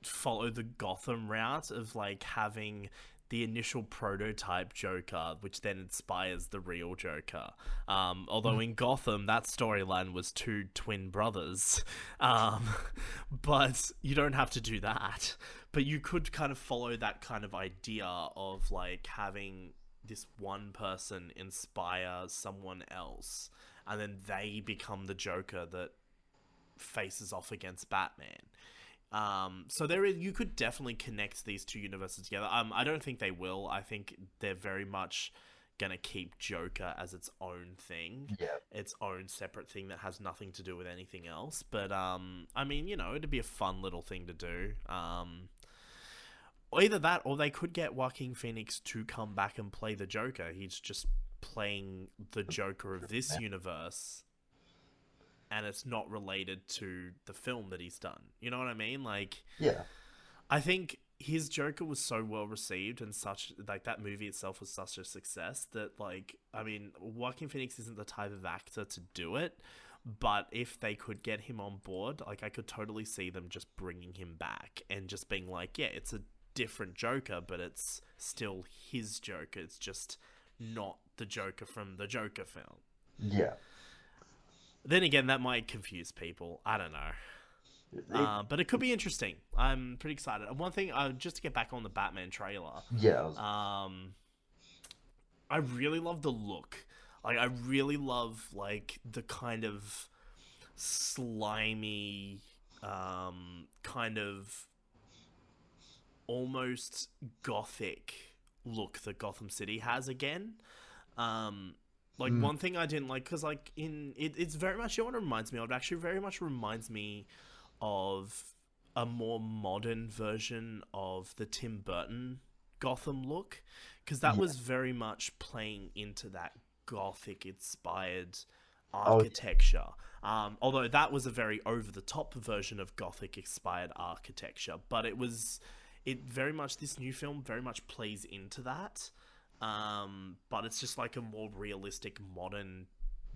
follow the Gotham route of like having the initial prototype Joker, which then inspires the real Joker. Although in Gotham, that storyline was two twin brothers, um, but you don't have to do that. But you could kind of follow that kind of idea of like having this one person inspire someone else, and then they become the Joker that faces off against Batman. So there is, you could definitely connect these two universes together. I don't think they will. I think they're very much gonna keep Joker as its own thing, Yeah, its own separate thing that has nothing to do with anything else. But I mean, you know, it'd be a fun little thing to do. Or either that, or they could get Joaquin Phoenix to come back and play the Joker. He's just playing the Joker of this universe, and it's not related to the film that he's done. You know what I mean? Like, yeah, I think his Joker was so well received and such like that movie itself was such a success that like I mean Joaquin Phoenix isn't the type of actor to do it, but if they could get him on board, like I could totally see them just bringing him back and just being like, yeah, it's a different Joker, but it's still his Joker. It's just not the Joker from the Joker film. yeah. Then again, that might confuse people. I don't know. It, But it could be interesting. I'm pretty excited. And one thing, just to get back on the Batman trailer, yeah, um, I really love the look. Like, I really love like the kind of slimy, kind of almost gothic look that Gotham City has again. Um, like mm, one thing I didn't like because like it's very much, you know what it reminds me of. It actually very much reminds me of a more modern version of the Tim Burton Gotham look, because that yeah. was very much playing into that gothic inspired Oh, architecture. Although that was a very over the top version of gothic inspired architecture, but it very much, this new film very much plays into that. But it's just like a more realistic modern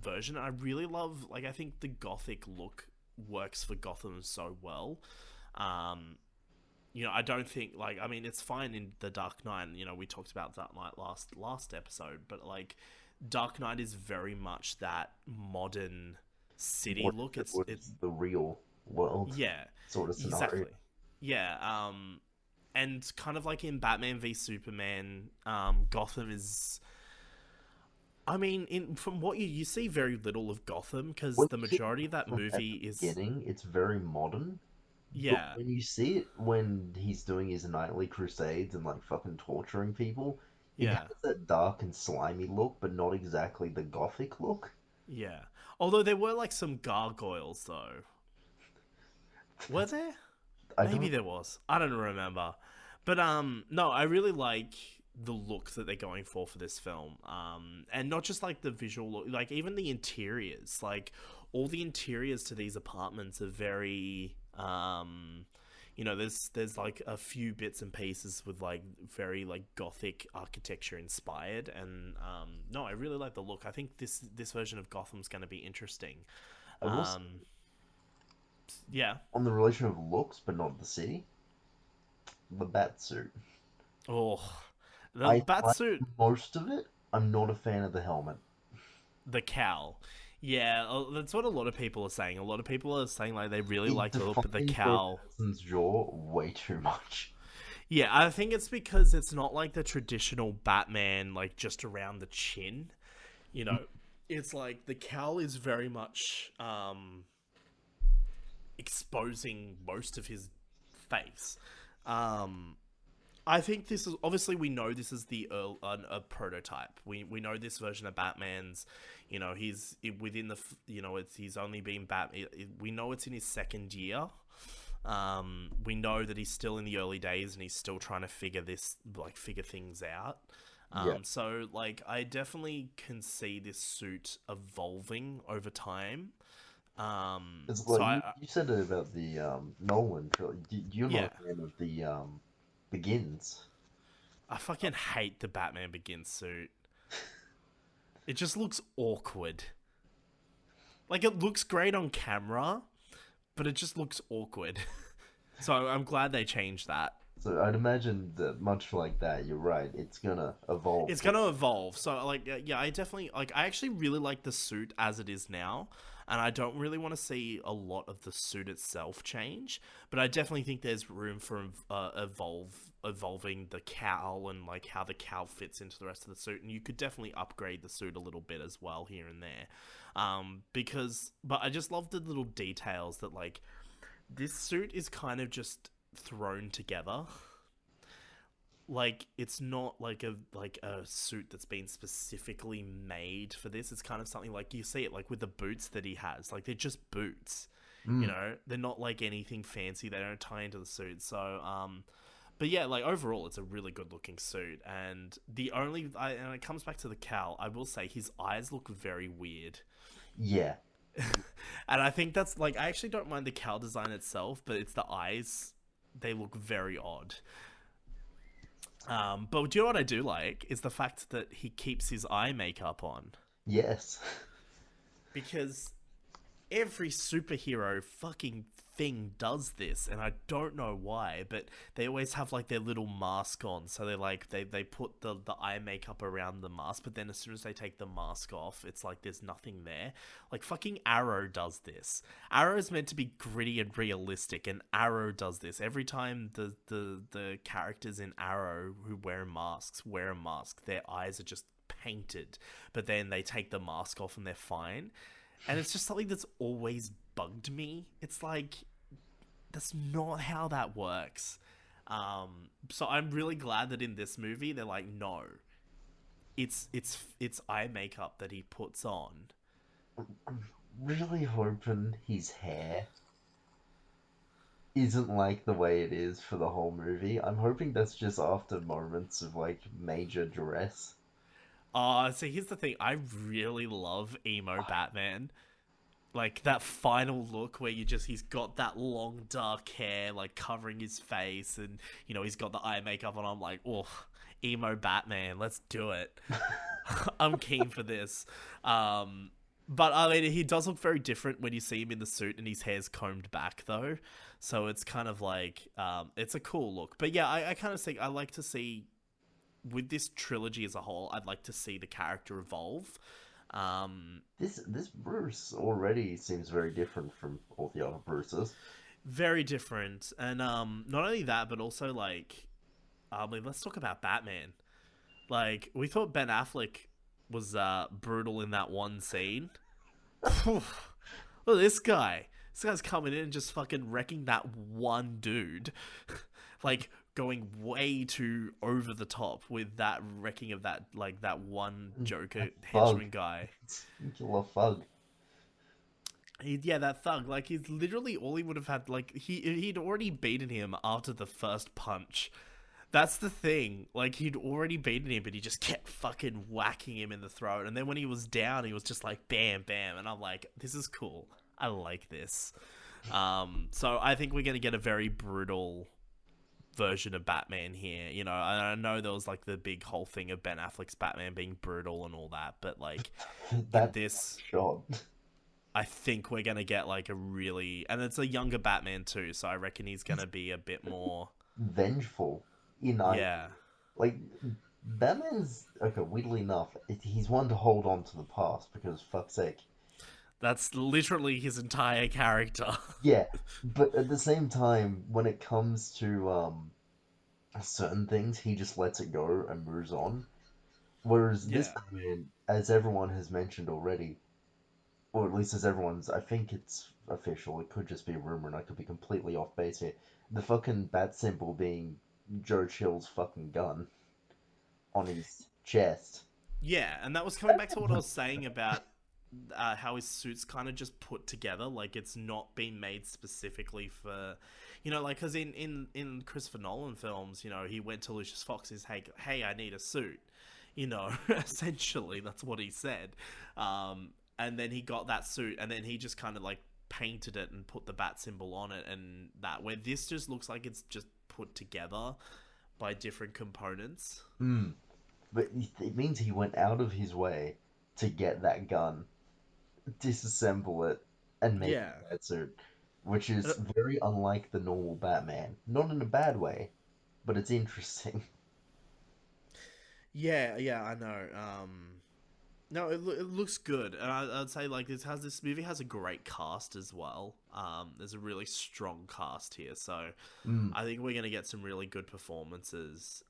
version. I really love, like, I think the gothic look works for Gotham so well. Um, you know, I don't think like, I mean, it's fine in The Dark Knight. You know, we talked about Dark Knight last episode, but like Dark Knight is very much that modern city what look. if it It's was the real world yeah, sort of scenario? exactly. Yeah, and kind of like in Batman v Superman, Gotham is. I mean, from what you see very little of Gotham because When the you see majority of that Gotham at movie the is beginning, it's very modern, but yeah, when you see it when he's doing his nightly crusades and like fucking torturing people, it yeah, has that dark and slimy look, but not exactly the gothic look. yeah. Although there were like some gargoyles though, were there? I Maybe don't. there was. I don't remember. But no, I really like the look that they're going for this film. And not just like the visual look, like even the interiors. Like all the interiors to these apartments are very you know, there's like a few bits and pieces with like very like gothic architecture inspired, and no, I really like the look. I think this version of Gotham's going to be interesting. I will say, Um yeah. on the relation of looks, but not the city, the bat suit. Oh, the I like batsuit, most of it. I'm not a fan of the helmet. the cowl. Yeah, that's what a lot of people are saying. A lot of people are saying like they really It like the look of the defines for a cowl. person's jaw way too much. Yeah, I think it's because it's not like the traditional Batman, like just around the chin. You know, it's like the cowl is very much exposing most of his face. Um, I think this is obviously, we know this is a prototype. We know this version of Batman's. You know, within you know, it's he's only been we know it's in his second year. We know that he's still in the early days and he's still trying to figure things out. Yeah. So like I definitely can see this suit evolving over time. It's So like you said it about the Nolan trilogy. You're not yeah, a fan of the Begins. I fucking hate the Batman Begins suit. It just looks awkward. Like, it looks great on camera, but it just looks awkward. So I'm glad they changed that. So I'd imagine that much like that, you're right. It's gonna evolve. It's gonna evolve. So like, yeah, I definitely like. I actually really like the suit as it is now, and I don't really want to see a lot of the suit itself change. But I definitely think there's room for evolving the cowl and like how the cowl fits into the rest of the suit, and you could definitely upgrade the suit a little bit as well here and there. But I just love the little details that like this suit is kind of just thrown together. Like, it's not like a suit that's been specifically made for this. It's kind of something like you see it like with the boots that he has. Like, they're just boots. You know, they're not like anything fancy. They don't tie into the suit. So but yeah, like overall it's a really good looking suit, and and it comes back to the cowl. I will say his eyes look very weird. Yeah. And I think that's like, I actually don't mind the cowl design itself, but it's the eyes. They look very odd. But do you know what I do like is the fact that he keeps his eye makeup on. Yes. Because every superhero fucking thing does this, and I don't know why, but they always have like their little mask on. So they put the eye makeup around the mask, but then as soon as they take the mask off, it's like there's nothing there. Like fucking Arrow does this. Arrow is meant to be gritty and realistic, and Arrow does this. Every time the characters in Arrow who wear a mask, their eyes are just painted, but then they take the mask off and they're fine. And it's just something that's always bugged me. It's like, that's not how that works. So I'm really glad that in this movie they're like, no, it's eye makeup that he puts on. I'm really hoping his hair isn't like the way it is for the whole movie. I'm hoping that's just after moments of like major duress. So here's the thing. I really love emo Batman. Like, that final look where he's got that long dark hair, like, covering his face, and, you know, he's got the eye makeup on. I'm like, oh, emo Batman, let's do it. I'm keen for this. But, I mean, he does look very different when you see him in the suit and his hair's combed back, though. So it's kind of like, it's a cool look. But yeah, I kind of think I like to see, with this trilogy as a whole, I'd like to see the character evolve. This Bruce already seems very different from all the other Bruces. Very different, and not only that, but also like, let's talk about Batman. Like, we thought Ben Affleck was brutal in that one scene. Look at this guy. This guy's coming in and just fucking wrecking that one dude. Like, going way too over the top with that wrecking of that, like, that one Joker henchman guy. Killer thug. Yeah, that thug. Like, he's literally all he would have had. Like, he'd already beaten him after the first punch. That's the thing. Like, he'd already beaten him, but he just kept fucking whacking him in the throat. And then when he was down, he was just like, bam, bam. And I'm like, this is cool. I like this. So I think we're going to get a very brutal version of Batman here. You know, I know there was like the big whole thing of Ben Affleck's Batman being brutal and all that, but like that this shot, I think we're gonna get like a really, and it's a younger Batman too, so I reckon he's gonna be a bit more vengeful. Yeah, like Batman's okay. Weirdly enough, he's one to hold on to the past because fuck's sake. That's literally his entire character. Yeah, but at the same time, when it comes to certain things, he just lets it go and moves on. Whereas this Batman, as everyone has mentioned already, or at least as everyone's, I think it's official, it could just be a rumor and I could be completely off base here, the fucking bat symbol being Joe Chill's fucking gun on his chest. Yeah, and that was coming back to what I was saying about how his suit's kind of just put together, like it's not been made specifically for, you know, like, because in Christopher Nolan films, you know, he went to Lucius Fox, he's, hey, I need a suit, you know, essentially, that's what he said, and then he got that suit, and then he just kind of, like, painted it and put the bat symbol on it, and that, where this just looks like it's just put together by different components. But it means he went out of his way to get that gun, disassemble it, and make Yeah. a wetsuit, which is Uh, very unlike the normal Batman. Not in a bad way, but it's interesting. Yeah, yeah, I know. No, it looks good, and I'd say like this movie has a great cast as well. There's a really strong cast here, so Mm, I think we're gonna get some really good performances.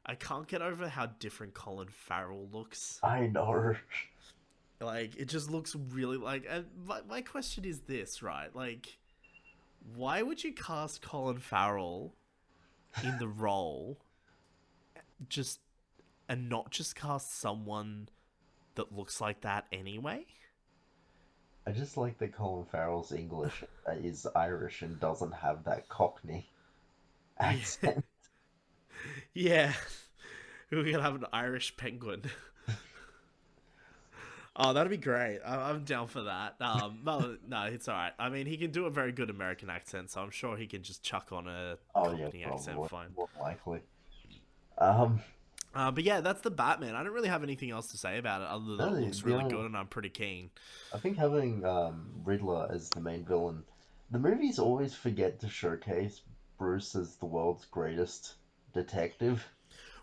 I can't get over how different Colin Farrell looks. I know. Like it just looks really like. My question is this, right? Like, why would you cast Colin Farrell in the role, just and not just cast someone that looks like that anyway? I just like that Colin Farrell's English is Irish and doesn't have that Cockney Yeah, accent. yeah. We're gonna have an Irish penguin. Oh, that'd be great. I'm down for that. No, it's all right. I mean, he can do a very good American accent, so I'm sure he can just chuck on a Oh yeah, Cockney accent probably fine. more than likely. Um, But yeah, that's the Batman. I don't really have anything else to say about it other than no, it looks the really only, good and I'm pretty keen. I think having Riddler as the main villain, the movies always forget to showcase Bruce as the world's greatest detective.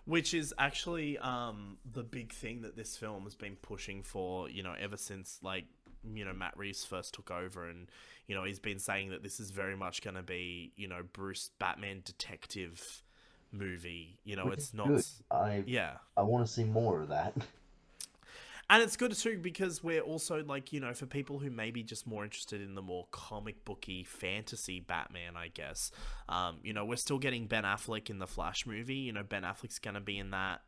Which is actually the big thing that this film has been pushing for, ever since like Matt Reeves first took over, and he's been saying that this is very much going to be Bruce Batman detective movie. Which is It's not. good. I Yeah. I want to see more of that. And it's good too because we're also like, for people who may be just more interested in the more comic booky fantasy Batman, I guess. We're still getting Ben Affleck in the Flash movie. Ben Affleck's gonna be in that.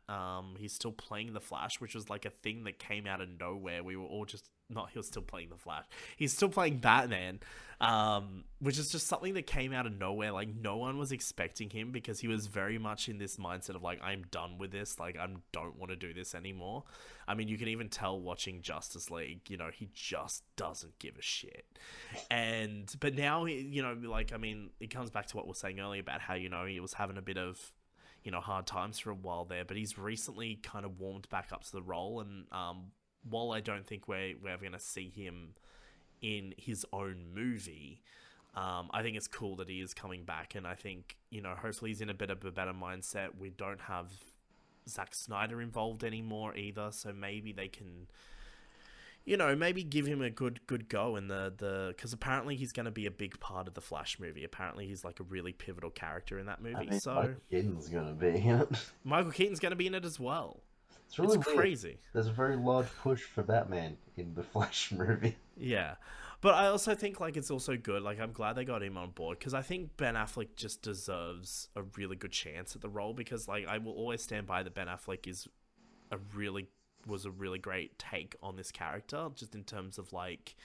He's still playing the Flash, which was like a thing that came out of nowhere. We were all just not. He was still playing the Flash. He's still playing Batman, which is just something that came out of nowhere. Like no one was expecting him because he was very much in this mindset of like, I'm done with this. Like I don't want to do this anymore. I mean, you can even tell watching Justice League, he just doesn't give a shit. But now, I mean, it comes back to what we were saying earlier about how, he was having a bit of, hard times for a while there, but he's recently kind of warmed back up to the role. And while I don't think we're ever going to see him in his own movie, I think it's cool that he is coming back. And I think, hopefully he's in a bit of a better mindset. We don't have Zack Snyder involved anymore either, so maybe they can, maybe give him a good go in the because apparently he's going to be a big part of the Flash movie. Apparently he's like a really pivotal character in that I movie. mean, So Michael Keaton's gonna be in it. Michael Keaton's going to be in it as well. It's It's really weird. crazy. There's a very large push for Batman in the Flash movie. Yeah. But I also think like it's also good. Like I'm glad they got him on board because I think Ben Affleck just deserves a really good chance at the role because like I will always stand by that Ben Affleck was a really great take on this character just in terms of like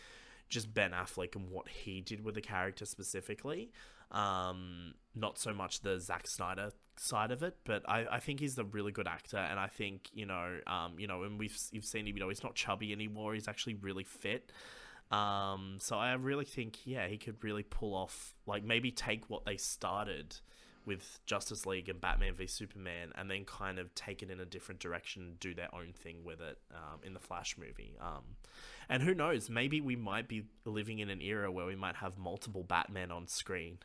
just Ben Affleck and what he did with the character specifically. Not so much the Zack Snyder side of it, but I think he's a really good actor, and I think and you've seen him. He's not chubby anymore. He's actually really fit. So I really think, he could really pull off, like maybe take what they started with Justice League and Batman v Superman, and then kind of take it in a different direction, and do their own thing with it in the Flash movie. And who knows? Maybe we might be living in an era where we might have multiple Batman on screen.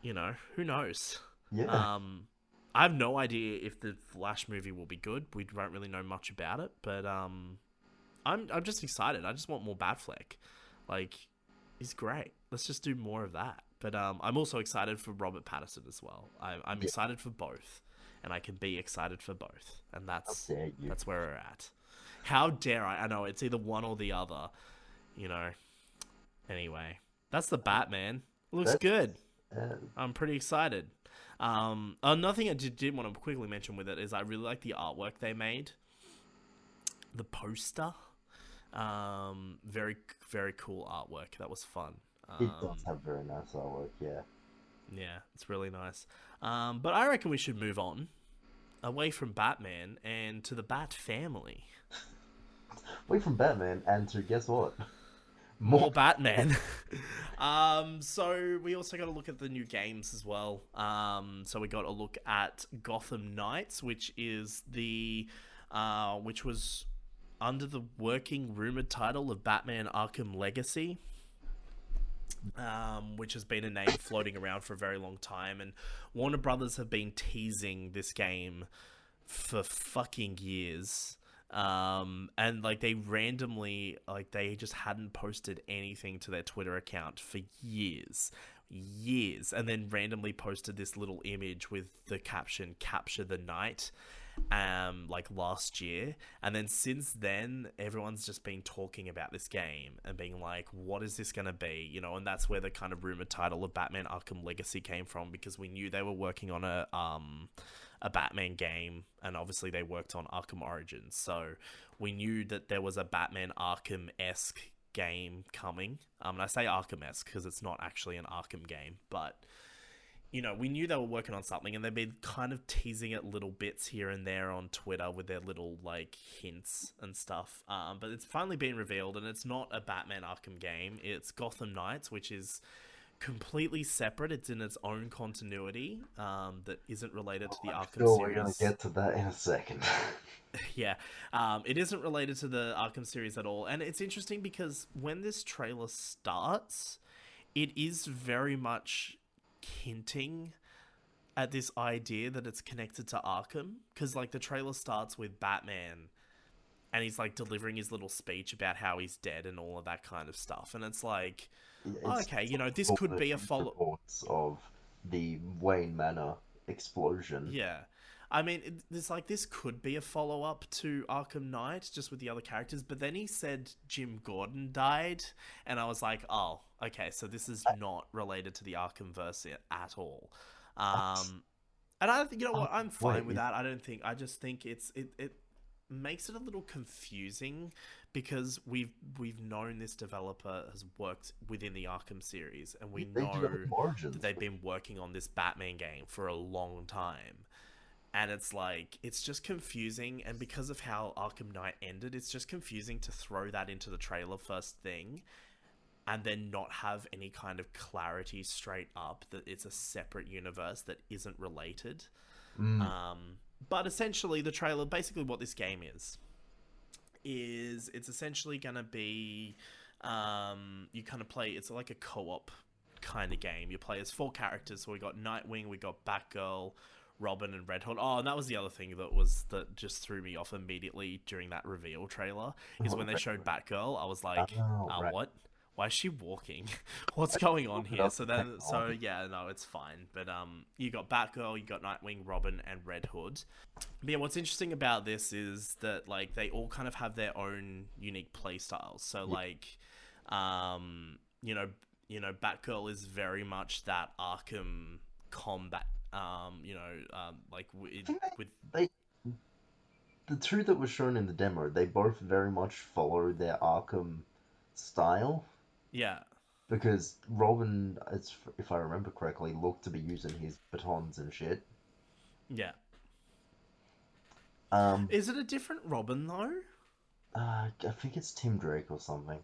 Who knows? Yeah. I have no idea if the Flash movie will be good. We don't really know much about it, but I'm just excited. I just want more Batfleck. Like, he's great. Let's just do more of that. But I'm also excited for Robert Pattinson as well. I'm Yeah. excited for both, and I can be excited for both, and How dare you? that's where we're at. How dare I? I know it's either one or the other. Anyway, that's the Batman. Looks That's good. uh, I'm pretty excited. Another thing I did want to quickly mention with it is I really like the artwork they made. The poster. Very, very cool artwork. That was fun. it does have very nice artwork. Yeah. Yeah, it's really nice. But I reckon we should move on away from Batman and to the Bat family. Away from Batman, and to guess what? More Batman. So we also got to look at the new games as well. So we got to look at Gotham Knights, which is which was under the working rumored title of Batman Arkham Legacy. Which has been a name floating around for a very long time, and Warner Brothers have been teasing this game for fucking years. And like they randomly, like they just hadn't posted anything to their Twitter account for years, and then randomly posted this little image with the caption "Capture the Night," like last year. And then since then everyone's just been talking about this game and being like, what is this gonna be, you know? And that's where the kind of rumored title of Batman Arkham Legacy came from, because we knew they were working on a Batman game, and obviously they worked on Arkham Origins, so we knew that there was a Batman Arkham-esque game coming. And I say Arkham-esque because it's not actually an Arkham game, but you know, we knew they were working on something, and they've been kind of teasing it little bits here and there on Twitter with their little, like, hints and stuff. But it's finally been revealed, and it's not a Batman Arkham game. It's Gotham Knights, which is completely separate. It's in its own continuity that isn't related to the Arkham series. We're going to get to that in a second. Yeah. It isn't related to the Arkham series at all. And it's interesting because when this trailer starts, it is very much hinting at this idea that it's connected to Arkham, because like the trailer starts with Batman and he's like delivering his little speech about how he's dead and all of that kind of stuff, and it's like, okay, you know, this could be a follow reports of the Wayne Manor explosion. Yeah, I mean, it's like this could be a follow-up to Arkham Knight, just with the other characters. But then he said Jim Gordon died, and I was like, oh, okay, so this is not related to the Arkhamverse at all. And you know what, I'm fine with that. I just think it makes it a little confusing, because we've known this developer has worked within the Arkham series, and we know that they've been working on this Batman game for a long time. And it's like, it's just confusing, and because of how Arkham Knight ended, it's just confusing to throw that into the trailer first thing, and then not have any kind of clarity straight up that it's a separate universe that isn't related. But essentially, the trailer, basically what this game is it's essentially going to be, you kind of play, it's like a co-op kind of game. You play as 4 characters, so we got Nightwing, we got Batgirl, Robin, and Red Hood. Oh, and that was the other thing that just threw me off immediately during that reveal trailer, is when they showed Batgirl, I was like, right. What? Why is she walking? What's going on here? So yeah, no, it's fine. But you got Batgirl, you got Nightwing, Robin, and Red Hood. But yeah, what's interesting about this is that like they all kind of have their own unique play styles. So like, you know, Batgirl is very much that Arkham combat. The two that were shown in the demo, they both very much follow their Arkham style. Yeah. Because Robin, if I remember correctly, looked to be using his batons and shit. Yeah. Is it a different Robin though? I think it's Tim Drake or something.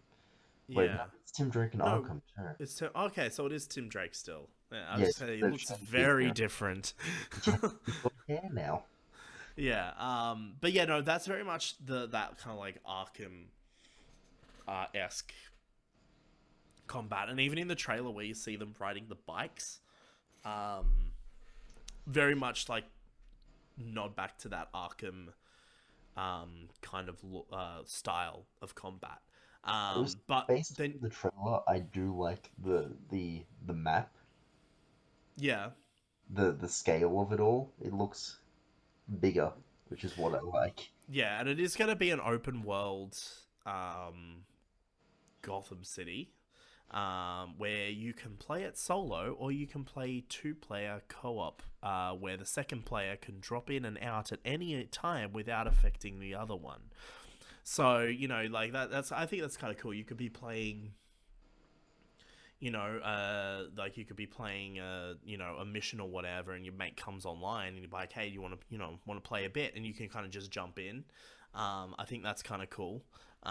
Yeah. Wait, no, it's Tim Drake and Arkham too. It's okay, so it is Tim Drake still. Yeah, I was saying, it looks very different. He's got hair now. Yeah. But yeah, no, that's very much that kind of like Arkham esque combat, and even in the trailer where you see them riding the bikes, very much like nod back to that Arkham kind of style of combat. But based on the trailer, I do like the map. Yeah. The scale of it all. It looks bigger, which is what I like. Yeah, and it is going to be an open world Gotham City, where you can play it solo, or you can play 2-player co-op, where the second player can drop in and out at any time without affecting the other one. So, you know, like I think that's kind of cool. You could be playing, you know, like you could be playing, you know, a mission or whatever, and your mate comes online and you're like, hey, do you want to, you know, play a bit? And you can kind of just jump in. I think that's kind of cool.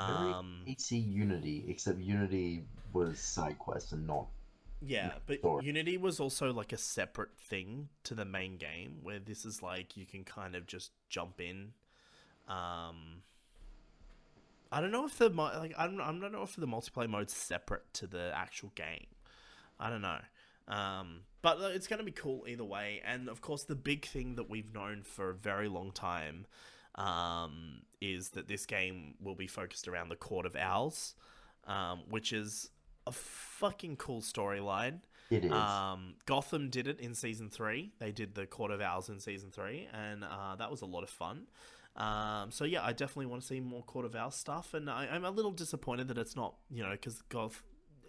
Very Um, DC Unity, except Unity was side quest and not yeah, but story. Unity was also like a separate thing to the main game, where this is like you can kind of just jump in. Um, I don't know if like I don't know if the multiplayer mode's separate to the actual game. I don't know. But it's going to be cool either way. And of course, the big thing that we've known for a very long time is that this game will be focused around the Court of Owls, which is a fucking cool storyline. It is. Gotham did it in season 3. They did the Court of Owls in season 3, and that was a lot of fun. So yeah, I definitely want to see more Court of Owls stuff, and I'm a little disappointed that it's not, because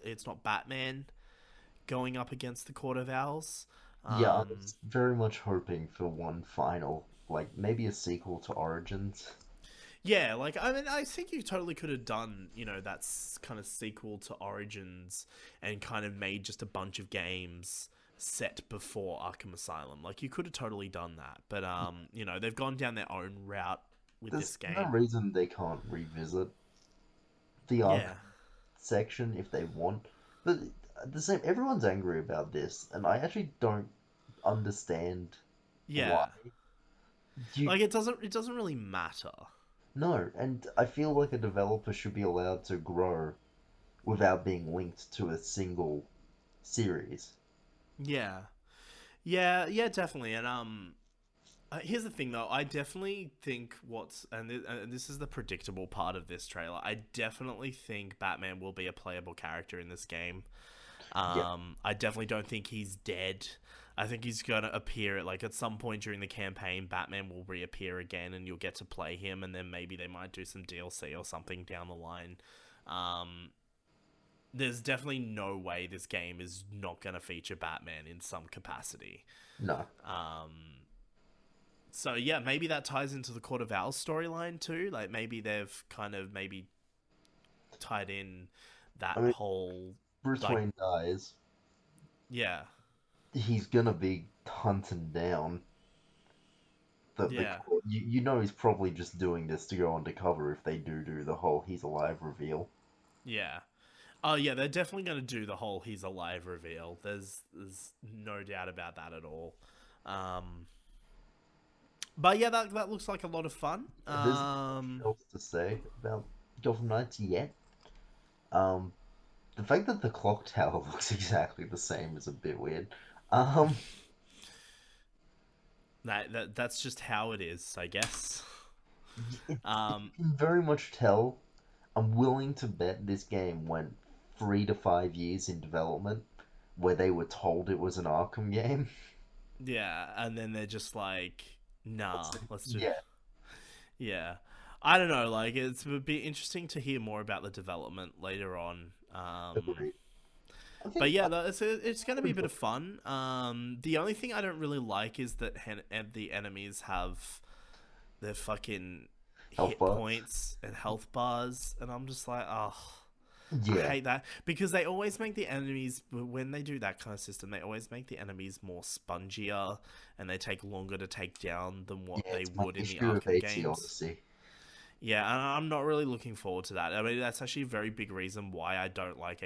it's not Batman going up against the Court of Owls. Yeah, I Um, was very much hoping for one final, like maybe a sequel to Origins. yeah, like I mean, I think you totally could have done, that kind of sequel to Origins and kind of made just a bunch of games set before Arkham Asylum. Like you could have totally done that, but they've gone down their own route with this There's no game. reason they can't revisit the Arkham Yeah, section if they want. But at the same, everyone's angry about this, and I actually don't understand why. yeah. You Like it doesn't really matter. no, and I feel like a developer should be allowed to grow without being linked to a single series. Yeah, yeah, definitely. And here's the thing, though. I definitely think and this is the predictable part of this trailer. I definitely think Batman will be a playable character in this game. Yeah, I definitely don't think he's dead. I think he's gonna appear at some point during the campaign. Batman will reappear again, and you'll get to play him. And then maybe they might do some DLC or something down the line. Um, there's definitely no way this game is not gonna feature Batman in some capacity. no. Um, so yeah, maybe that ties into the Court of Owls storyline too. Like maybe they've kind of maybe tied in that I mean, whole Bruce like Wayne dies. yeah, He's gonna be hunting down the yeah, court. You know he's probably just doing this to go undercover if they do the whole he's alive reveal. yeah. Oh yeah, they're definitely going to do the whole he's alive reveal. There's no doubt about that at all. Um, but yeah, that looks like a lot of fun. There's not much else to say about Gotham Knights yet. Um, the fact that the clock tower looks exactly the same is a bit weird. Um, that's just how it is, I guess. you Um, can very much tell. I'm willing to bet this game went 3 to 5 years in development, where they were told it was an Arkham game. yeah, and then they're just like, nah, let's just Yeah, yeah. I don't know. Like it would be interesting to hear more about the development later on. agreed. I But think yeah, it's going to be a bit of fun. The only thing I don't really like is that the enemies have their fucking health hit bar. points and health bars, and I'm just like, oh, I Yeah, hate that because they always make the enemies when they do that kind of system. They always make the enemies more spongier, and they take longer to take down than what yeah, they it's my would in the issue with Arkham AC games. Odyssey. Yeah, and I'm not really looking forward to that. I mean, that's actually a very big reason why I don't like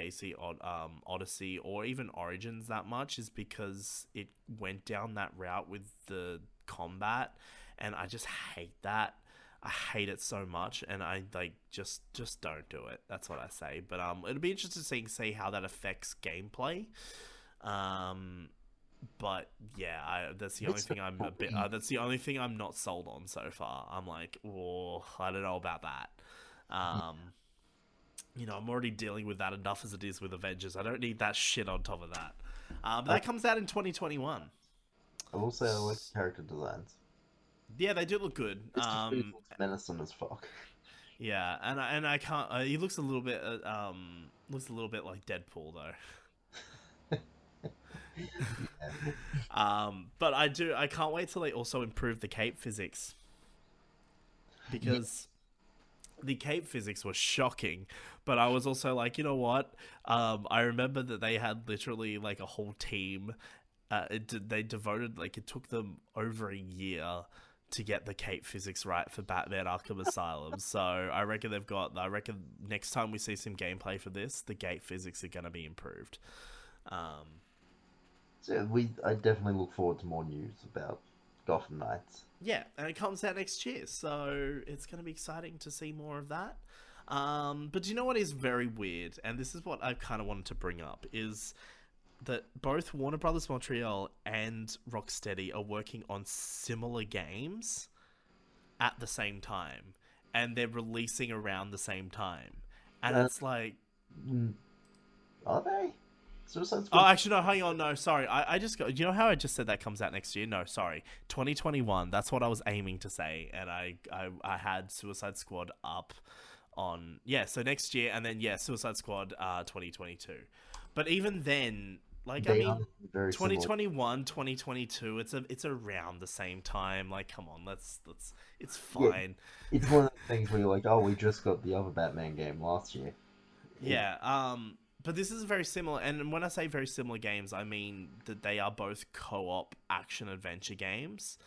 Odyssey or even Origins that much is because it went down that route with the combat, and I just hate that. I hate it so much, and I like just don't do it. That's what I say. But it'll be interesting to see how that affects gameplay. Um, but yeah, that's the only This thing I'm a bit. probably That's the only thing I'm not sold on so far. I'm like, oh, I don't know about that. Um, I'm already dealing with that enough as it is with Avengers. I don't need that shit on top of that. But I, that comes out in 2021. I will say I like the character designs. Yeah, they do look good. Mr. Freeze looks menacing as fuck. Yeah, and I can't. He looks a little bit like Deadpool though. Yeah. But I can't wait till they also improve the cape physics Yeah, because the cape physics was shocking. But I was also like, you know what? I remember that they had literally like a whole team. They devoted it took them over a year to get the cape physics right for Batman Arkham Asylum. So I reckon next time we see some gameplay for this, the gate physics are going to be improved. So I definitely look forward to more news about Gotham Knights. Yeah, and it comes out next year, so it's going to be exciting to see more of that. But do you know what is very weird? And this is what I kind of wanted to bring up, is that both Warner Brothers Montreal and Rocksteady are working on similar games at the same time. And they're releasing around the same time. And it's like... Are they? Suicide Squad? Oh, actually, no, hang on. No, sorry. I just got... You know how I just said that comes out next year? No, sorry. 2021. That's what I was aiming to say. And I had Suicide Squad up on... Yeah, so next year. And then, yeah, Suicide Squad 2022. But even then... Like, I mean, 2021, 2022, it's around the same time. Like, come on, it's fine. Yeah, it's one of the things where you're like, oh, we just got the other Batman game last year. Yeah, but this is very similar, and when I say very similar games, I mean that they are both co-op action-adventure games.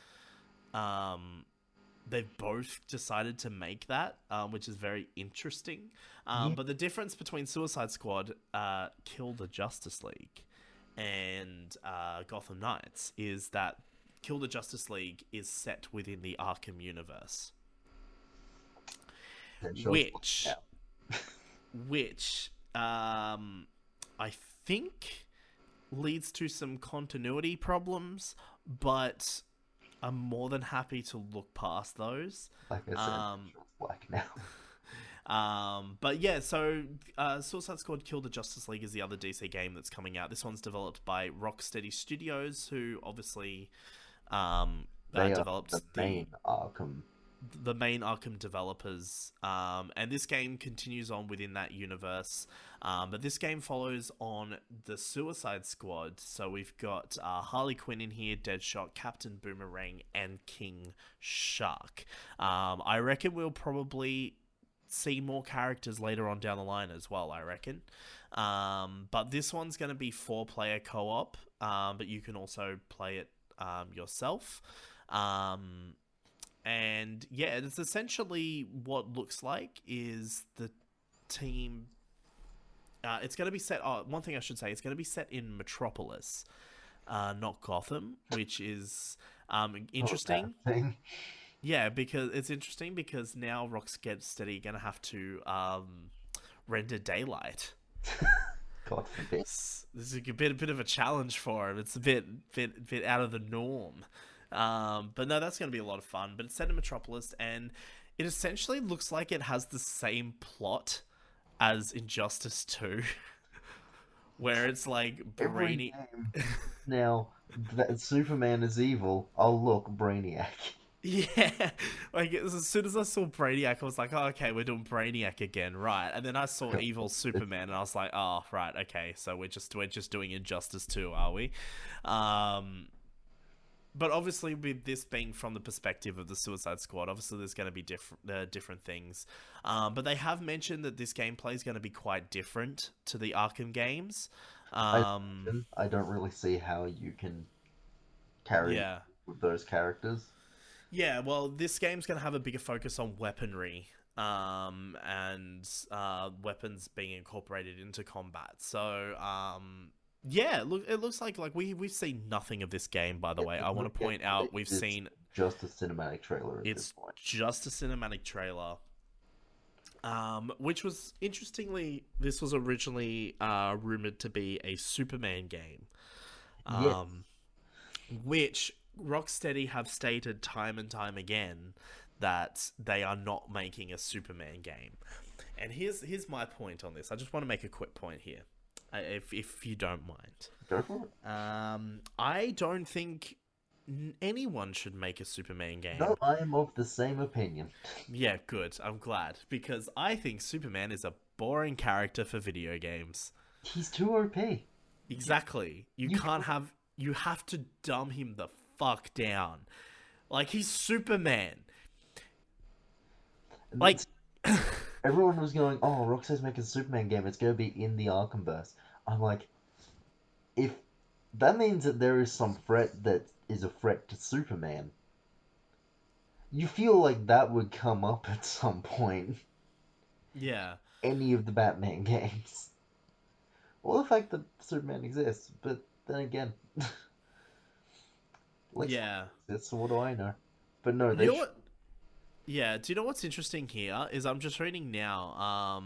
They've both decided to make that, which is very interesting. But the difference between Suicide Squad, Kill the Justice League, and Gotham Knights is that Kill the Justice League is set within the Arkham universe. Which I think leads to some continuity problems, but I'm more than happy to look past those. Like I said, it's black now. But yeah, so Suicide Squad Kill the Justice League is the other DC game that's coming out. This one's developed by Rocksteady Studios, who obviously developed the main Arkham developers. And this game continues on within that universe. But this game follows on the Suicide Squad. So we've got Harley Quinn in here, Deadshot, Captain Boomerang, and King Shark. I reckon we'll probably see more characters later on down the line as well, I reckon. But this one's going to be 4-player co-op, but you can also play it yourself. And yeah, it's essentially what looks like is the team... it's going to be set... Oh, one thing I should say, it's going to be set in Metropolis, not Gotham, which is interesting. Yeah, because it's interesting because now Rocksteady going to have to render daylight. God forbid. This is a bit of a challenge for him. It's a bit out of the norm. But no, that's going to be a lot of fun. But it's set in Metropolis, and it essentially looks like it has the same plot as Injustice 2, where it's like brainy. Now that Superman is evil, oh look, Brainiac. Yeah, like as soon as I saw Brainiac, I was like, oh, okay, we're doing Brainiac again, right? And then I saw evil Superman, and I was like, oh, right, okay, so we're just doing Injustice 2, are we? But obviously, with this being from the perspective of the Suicide Squad, obviously there's going to be different things. But they have mentioned that this gameplay is going to be quite different to the Arkham games. I don't really see how you can carry with those characters. Yeah, well, this game's going to have a bigger focus on weaponry and weapons being incorporated into combat. So, yeah, look, it looks like we've seen nothing of this game, by the way. I want to point out we've seen... just a cinematic trailer at this point. It's just a cinematic trailer. Which was, interestingly, this was originally rumored to be a Superman game. Yes. Which... Rocksteady have stated time and time again that they are not making a Superman game. And here's my point on this. I just want to make a quick point here, if you don't mind. Go for it. I don't think anyone should make a Superman game. No, I am of the same opinion. Yeah, good. I'm glad. Because I think Superman is a boring character for video games. He's too OP. Exactly. You have to dumb him the fuck down. Like, he's Superman. Like, everyone was going, oh, Rocksteady's making a Superman game, it's going to be in the Arkhamverse. I'm like, if that means that there is some threat that is a threat to Superman, You feel like that would come up at some point. Yeah. Any of the Batman games. Well, the fact that Superman exists, but then again, Lex Yeah. Luthor exists, so what do I know? But no, You they know should. what? Yeah. Do you know what's interesting here? Is I'm just reading now.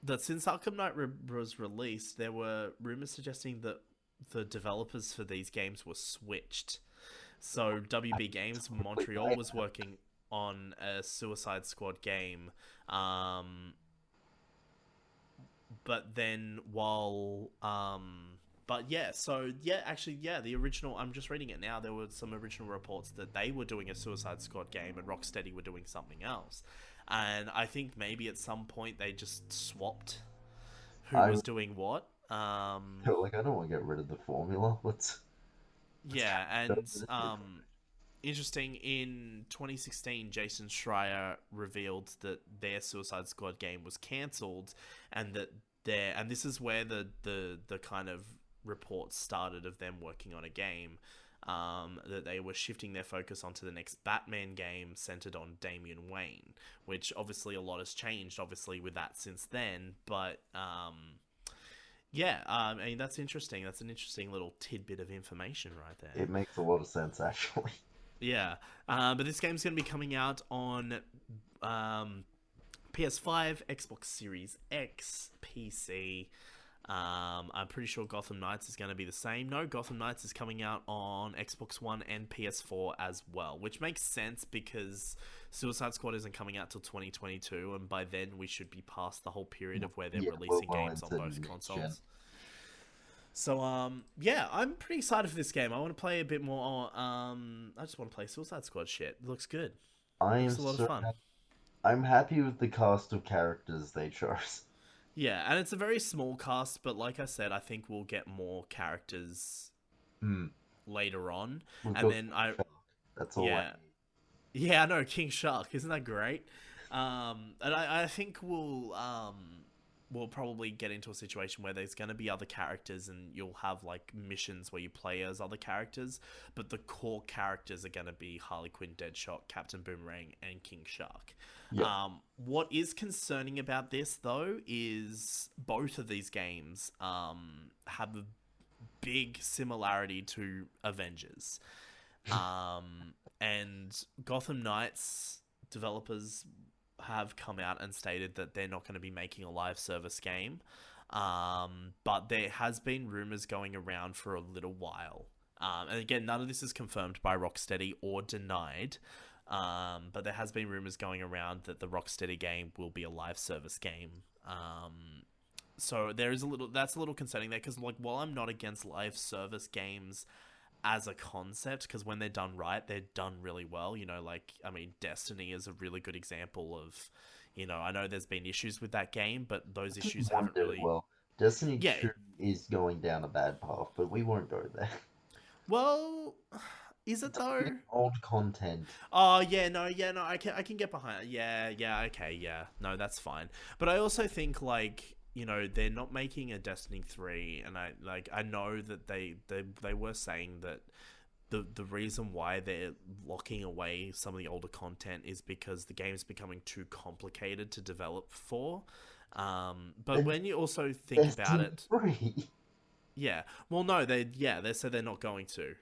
That since Arkham Knight was released, there were rumors suggesting that the developers for these games were switched. So WB Games Totally Montreal buy was working on a Suicide Squad game, um, but then but yeah, so yeah, actually, yeah, the original. I'm just reading it now. There were some original reports that they were doing a Suicide Squad game and Rocksteady were doing something else, and I think maybe at some point they just swapped who I was would doing what. feel like I don't want to get rid of the formula. Let's Yeah, try it and over differently. interesting, in 2016, Jason Schreier revealed that their Suicide Squad game was cancelled, and that and this is where the kind of reports started of them working on a game, that they were shifting their focus onto the next Batman game centered on Damian Wayne, which obviously a lot has changed, obviously, with that since then, but yeah, I mean, that's interesting. That's an interesting little tidbit of information right there. It makes a lot of sense, actually. Yeah, but this game's going to be coming out on um, PS5, Xbox Series X, PC. I'm pretty sure Gotham Knights is going to be the same. No, Gotham Knights is coming out on Xbox One and PS4 as well, which makes sense because Suicide Squad isn't coming out till 2022, and by then we should be past the whole period of where they're Yeah, releasing well games on into both next gen. consoles. So yeah, I'm pretty excited for this game. I want to play a bit more. I just want to play Suicide Squad shit. It looks good. I am Looks a lot of so fun. I'm happy with the cast of characters they chose. Yeah, and it's a very small cast, but like I said, I think we'll get more characters Hmm. later on. We've And got then I that's all I yeah. Yeah, I know, King Shark, isn't that great? And I think we'll probably get into a situation where there's going to be other characters and you'll have like missions where you play as other characters, but the core characters are going to be Harley Quinn, Deadshot, Captain Boomerang, and King Shark. need. Yeah. What is concerning about this though is both of these games have a big similarity to Avengers. And Gotham Knights developers have come out and stated that they're not going to be making a live service game. But there has been rumors going around for a little while. And again, none of this is confirmed by Rocksteady or denied. But there has been rumors going around that the Rocksteady game will be a live service game. So there is that's a little concerning there because like while I'm not against live service games as a concept, because when they're done right, they're done really well. You know, like, I mean, Destiny is a really good example of, I know there's been issues with that game, but those issues One haven't did it really. well. Destiny Yeah, 2 is going down a bad path, but we won't go there. well, is It it doesn't though? get old content. Oh yeah, no, I can get behind it. Yeah, okay, yeah, no, that's fine. But I also think like they're not making a Destiny 3, and I know that they were saying that the reason why they're locking away some of the older content is because the game is becoming too complicated to develop for. But Then when you also think about Destiny it, 3. yeah, well, no, they said they're not going to.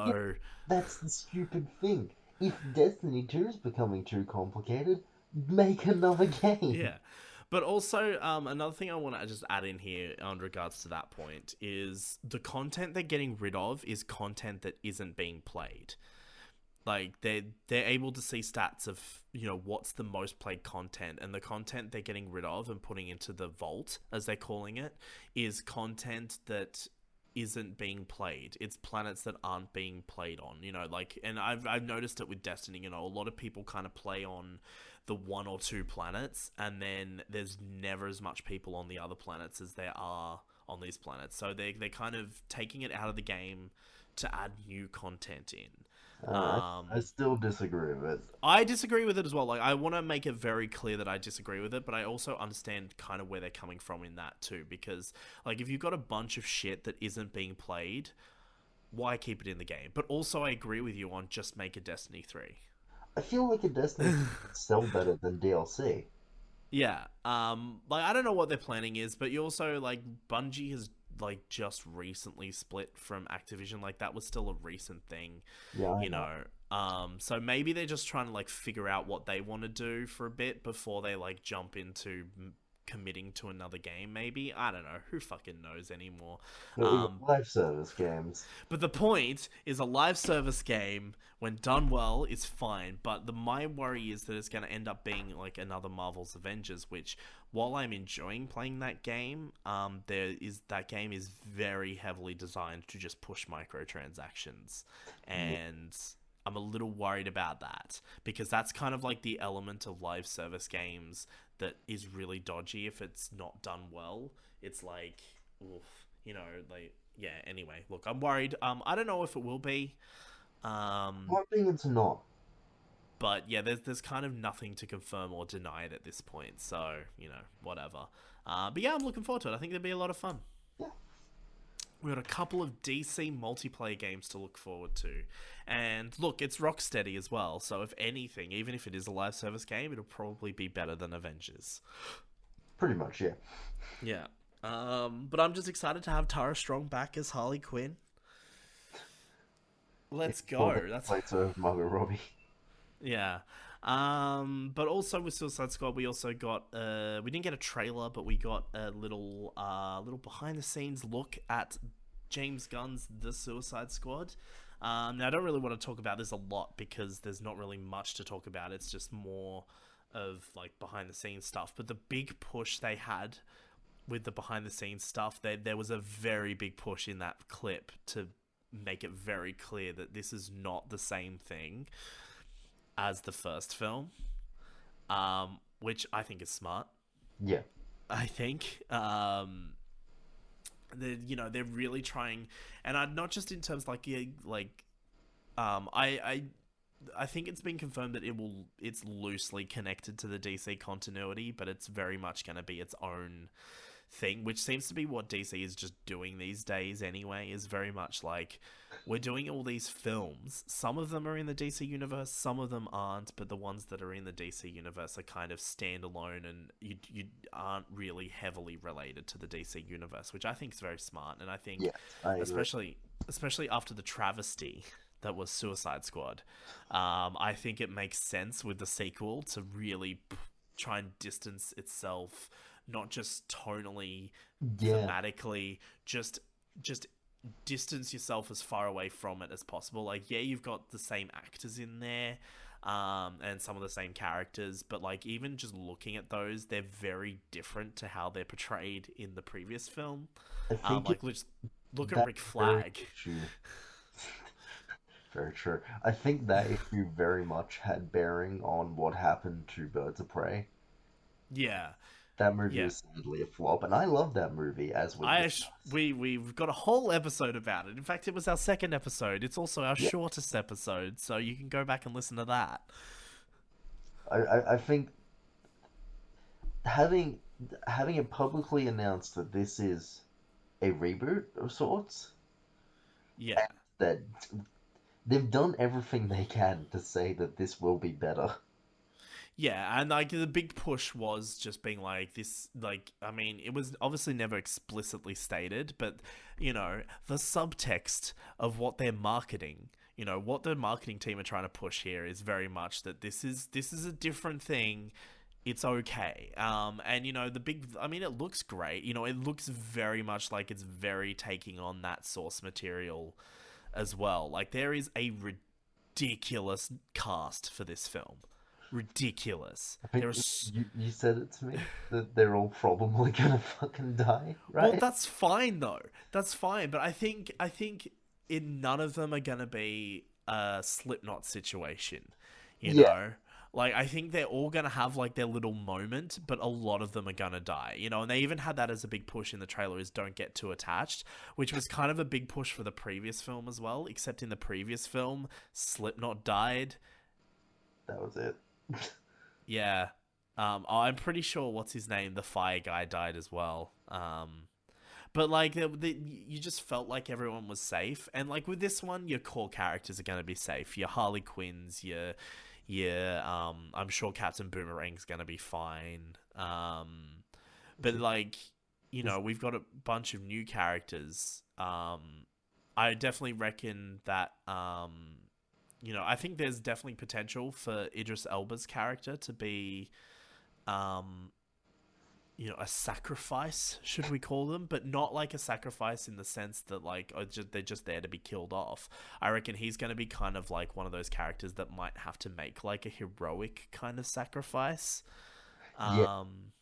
Yeah, So that's the stupid thing. If Destiny 2 is becoming too complicated, make another game. yeah. But also, another thing I want to just add in here on regards to that point is the content they're getting rid of is content that isn't being played. Like they're able to see stats of what's the most played content, and the content they're getting rid of and putting into the vault, as they're calling it, is content that isn't being played. It's planets that aren't being played on. Like, and I've noticed it with Destiny. A lot of people kind of play on the one or two planets, and then there's never as much people on the other planets as there are on these planets. So they're kind of taking it out of the game to add new content in. I still disagree with it. I disagree with it as well. Like, I want to make it very clear that I disagree with it, but I also understand kind of where they're coming from in that too. Because, like, if you've got a bunch of shit that isn't being played, why keep it in the game? But also, I agree with you on just make a Destiny 3. I feel like a Destiny would sell better than DLC. Yeah. Like I don't know what their planning is, but you also like Bungie has like just recently split from Activision. Like that was still a recent thing, Yeah, I you know. know. So maybe they're just trying to like figure out what they want to do for a bit before they like jump into committing to another game. Maybe I don't know. Who fucking knows anymore? But we got Um, live service games. but the point is, a live service game, when done well, is fine. But my worry is that it's going to end up being like another Marvel's Avengers, which, while I'm enjoying playing that game, that game is very heavily designed to just push microtransactions, Yeah. and I'm a little worried about that because that's kind of like the element of live service games that is really dodgy if it's not done well. It's like, oof, like yeah. Anyway, look, I'm worried. I don't know if it will be. I'm hoping it's not. But yeah, there's kind of nothing to confirm or deny it at this point. So whatever. But yeah, I'm looking forward to it. I think it'll be a lot of fun. Yeah. We've got a couple of DC multiplayer games to look forward to. And look, it's Rocksteady as well. So if anything, even if it is a live service game, it'll probably be better than Avengers. Pretty much, yeah. Yeah. But I'm just excited to have Tara Strong back as Harley Quinn. Let's Well, go. they That's played so Margot Robbie. Yeah. But also with Suicide Squad, we also got we didn't get a trailer, but we got a little behind the scenes look at James Gunn's The Suicide Squad. Now I don't really want to talk about this a lot because there's not really much to talk about. It's just more of like behind the scenes stuff. But the big push they had with the behind the scenes stuff, there was a very big push in that clip to make it very clear that this is not the same thing as the first film, which I think is smart. Yeah. I think they're really trying, and not just in terms like yeah, like I think it's been confirmed that it's loosely connected to the DC continuity, but it's very much going to be its own thing, which seems to be what DC is just doing these days anyway, is very much like we're doing all these films. Some of them are in the DC universe, some of them aren't, but the ones that are in the DC universe are kind of standalone and you aren't really heavily related to the DC universe, which I think is very smart. And I think Yeah, I agree. especially after the travesty that was Suicide Squad, I think it makes sense with the sequel to really try and distance itself, not just tonally, Yeah. thematically, just distance yourself as far away from it as possible. Like, yeah, you've got the same actors in there, and some of the same characters, but like even just looking at those, they're very different to how they're portrayed in the previous film. I think Like look at that Rick very Flag. issue. Very true. I think that issue very much had bearing on what happened to Birds of Prey. Yeah, That movie yeah. was sadly a flop, and I love that movie, as we've discussed. We've got a whole episode about it. In fact, it was our second episode. It's also our Yeah, shortest episode, so you can go back and listen to that. I think having having it publicly announced that this is a reboot of sorts, Yeah. that they've done everything they can to say that this will be better. Yeah, and like the big push was just being like this, like I mean, it was obviously never explicitly stated, but the subtext of what they're marketing, what the marketing team are trying to push here is very much that this is a different thing. It's okay. And the big, I mean, it looks great. It looks very much like it's very taking on that source material as well. Like there is a ridiculous cast for this film. Ridiculous. I think There's you said it to me that they're all probably gonna fucking die, Well, right? that's fine though. That's fine, but I think in none of them are gonna be a Slipknot situation. You Yeah, know, like I think they're all gonna have like their little moment, but a lot of them are gonna die. And they even had that as a big push in the trailer is don't get too attached, which was kind of a big push for the previous film as well. Except in the previous film, Slipknot died. that was it. Yeah. I'm pretty sure what's his name, the fire guy, died as well. But like you just felt like everyone was safe, and like with this one, your core characters are going to be safe. Your Harley Quinns, yeah, I'm sure Captain Boomerang's gonna be fine. But like, Is- we've got a bunch of new characters. I definitely reckon that I think there's definitely potential for Idris Elba's character to be um a sacrifice, should we call them, but not like a sacrifice in the sense that like they're just there to be killed off. I reckon he's going to be kind of like one of those characters that might have to make like a heroic kind of sacrifice. yeah, Um,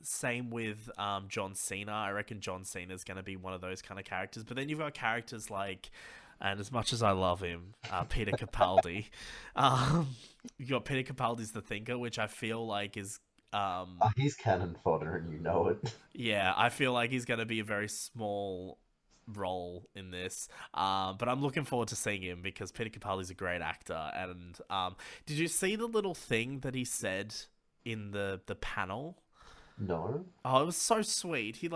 Same with John Cena. I reckon John Cena is going to be one of those kind of characters. But then you've got characters like, and as much as I love him, Peter Capaldi. You got Peter Capaldi's The Thinker, which I feel like is he's cannon fodder, and you know it. yeah, I feel like he's going to be a very small role in this. But I'm looking forward to seeing him because Peter Capaldi's a great actor. And did you see the little thing that he said in the panel? No, Oh, it was so sweet. He